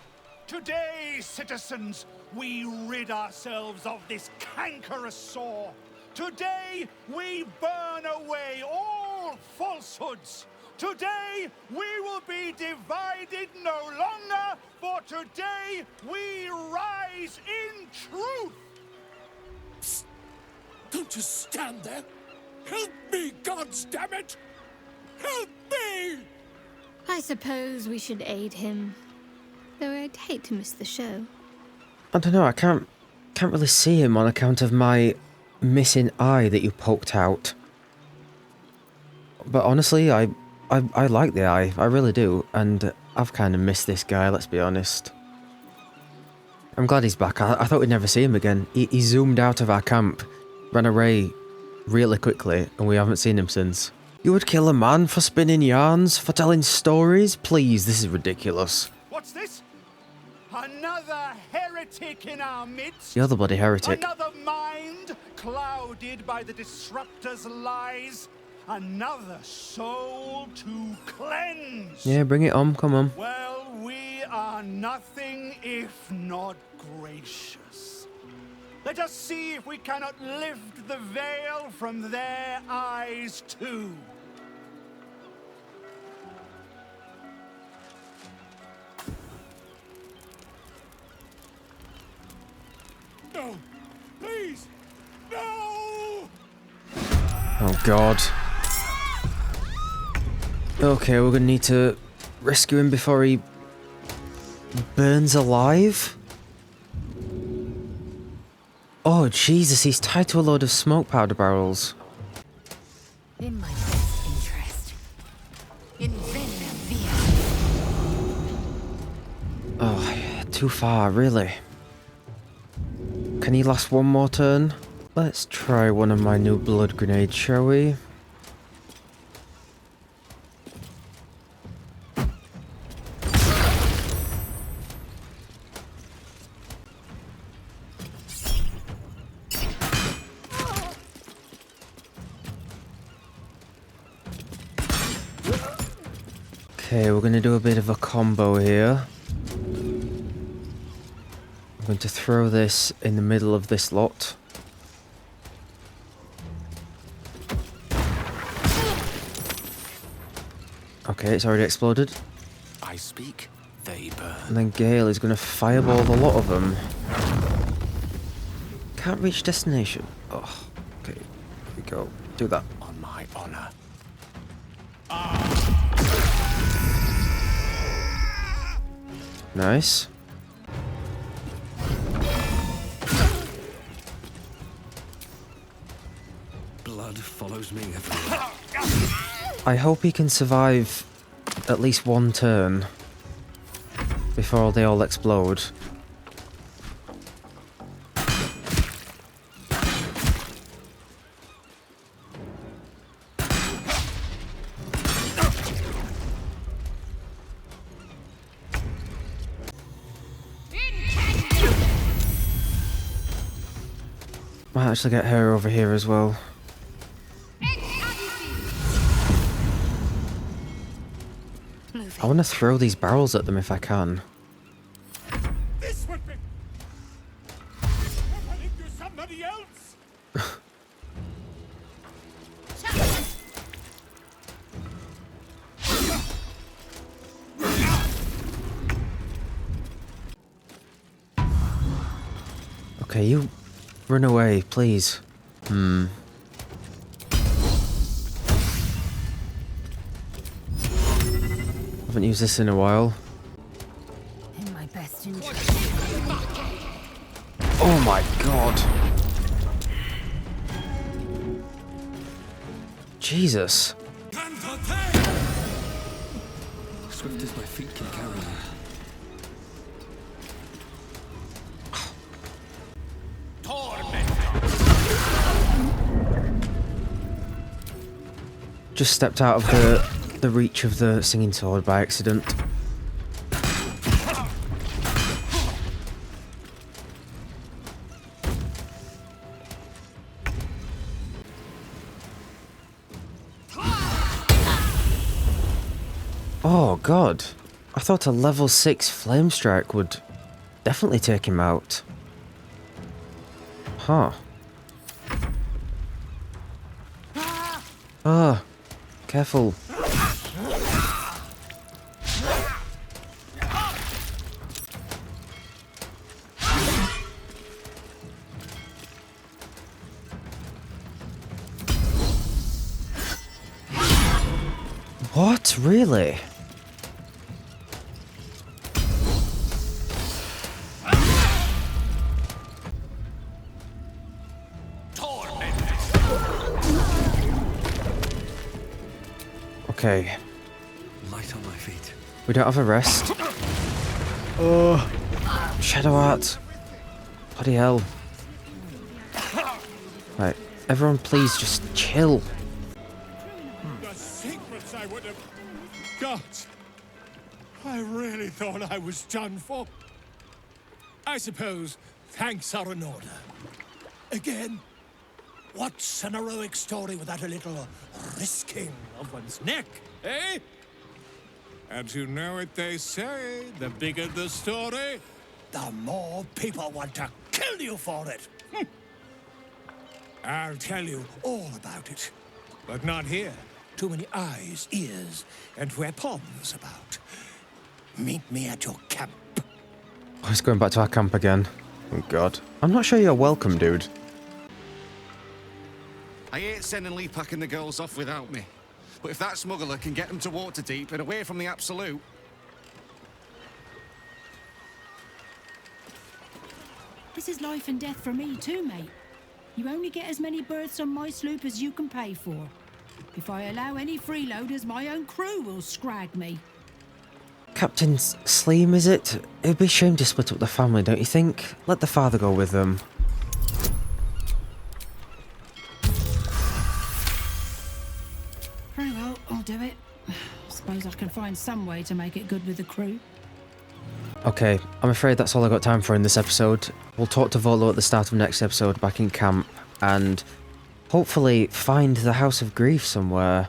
I: Today, citizens, we rid ourselves of this cankerous sore. Today, we burn away all falsehoods. Today, we will be divided no longer, for today, we rise in truth. Psst. Don't just stand there. Help me, goddammit! Help me!
N: I suppose we should aid him. Though I'd hate to miss the show.
A: I don't know, I can't really see him on account of my missing eye that you poked out. But honestly, I I like the eye, I really do, and I've kind of missed this guy, let's be honest. I'm glad he's back. I thought we'd never see him again. He zoomed out of our camp, ran away really quickly, and we haven't seen him since. You would kill a man for spinning yarns, for telling stories? Please, this is ridiculous.
I: What's this? Another heretic in our midst?
A: You're the bloody heretic.
I: Another mind clouded by the disruptor's lies? Another soul to cleanse?
A: Yeah, bring it on, come on.
I: Well, we are nothing if not gracious. Let us see if we cannot lift the veil from their eyes too. No! Please! No!
A: Oh god. Okay, we're gonna need to rescue him before he burns alive? Oh Jesus, he's tied to a load of smoke powder barrels.
R: In my best interest. In Venia.
A: Oh, too far, really. Can he last one more turn? Let's try one of my new blood grenades, shall we? Okay, we're gonna do a bit of a combo here. I'm going to throw this in the middle of this lot. Okay, it's already exploded.
B: I speak, they burn.
A: And then Gale is going to fireball the lot of them. Can't reach destination. Oh, okay. Here we go. Do that.
B: On my honor.
A: Nice.
P: Blood follows me everywhere.
A: I hope he can survive at least one turn before they all explode. Might actually get her over here as well. I want to throw these barrels at them if I can.
I: This would be... Running to somebody else?
A: Okay, you run away, please. Haven't used this in a while.
R: In my best interest.
A: Oh my god. Jesus.
P: Swift as my feet can carry me.
A: Just stepped out of the reach of the singing sword by accident. Oh god. I thought a level 6 flame strike would definitely take him out. Huh. Ah. Careful. What? Really? Okay, We don't have a rest. Oh, Shadow Art. Bloody hell. Right, everyone please just chill.
I: The secrets I would have got. I really thought I was done for. I suppose thanks are in order. Again, what's an heroic story without a little risking of one's neck, eh? And you know what they say, the bigger the story, the more people want to kill you for it. I'll tell you all about it. But not here. Too many eyes, ears, and weapons about. Meet me at your camp.
A: Oh, he's going back to our camp again. Oh god. I'm not sure you're welcome, dude.
O: I hate sending Lee packing the girls off without me. But if that smuggler can get them to Waterdeep and away from the Absolute...
Q: This is life and death for me too, mate. You only get as many berths on my sloop as you can pay for. If I allow any freeloaders, my own crew will scrag me.
A: Captain Sleem, is it? It'd be a shame to split up the family, don't you think? Let the father go with them.
Q: Very well, I'll do it. Suppose I can find some way to make it good with the crew.
A: Okay, I'm afraid that's all I got time for in this episode. We'll talk to Volo at the start of next episode back in camp, and hopefully find the House of Grief somewhere.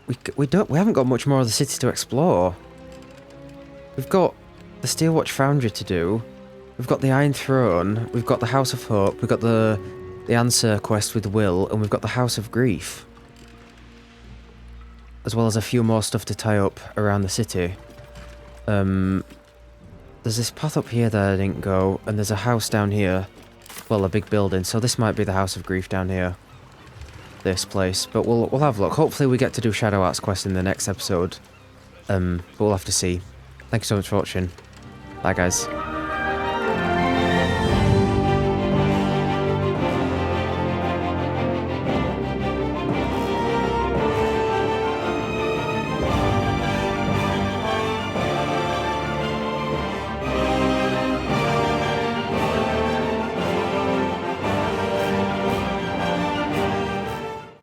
A: We haven't got much more of the city to explore. We've got the Steelwatch Foundry to do. We've got the Iron Throne. We've got the House of Hope. We've got the Answer quest with Will, and we've got the House of Grief, as well as a few more stuff to tie up around the city. There's this path up here that I didn't go, and there's a house down here. Well, a big building, so this might be the House of Grief down here. This place, but we'll have a look. Hopefully we get to do Shadow Art's quest in the next episode. But we'll have to see. Thank you so much for watching. Bye, guys.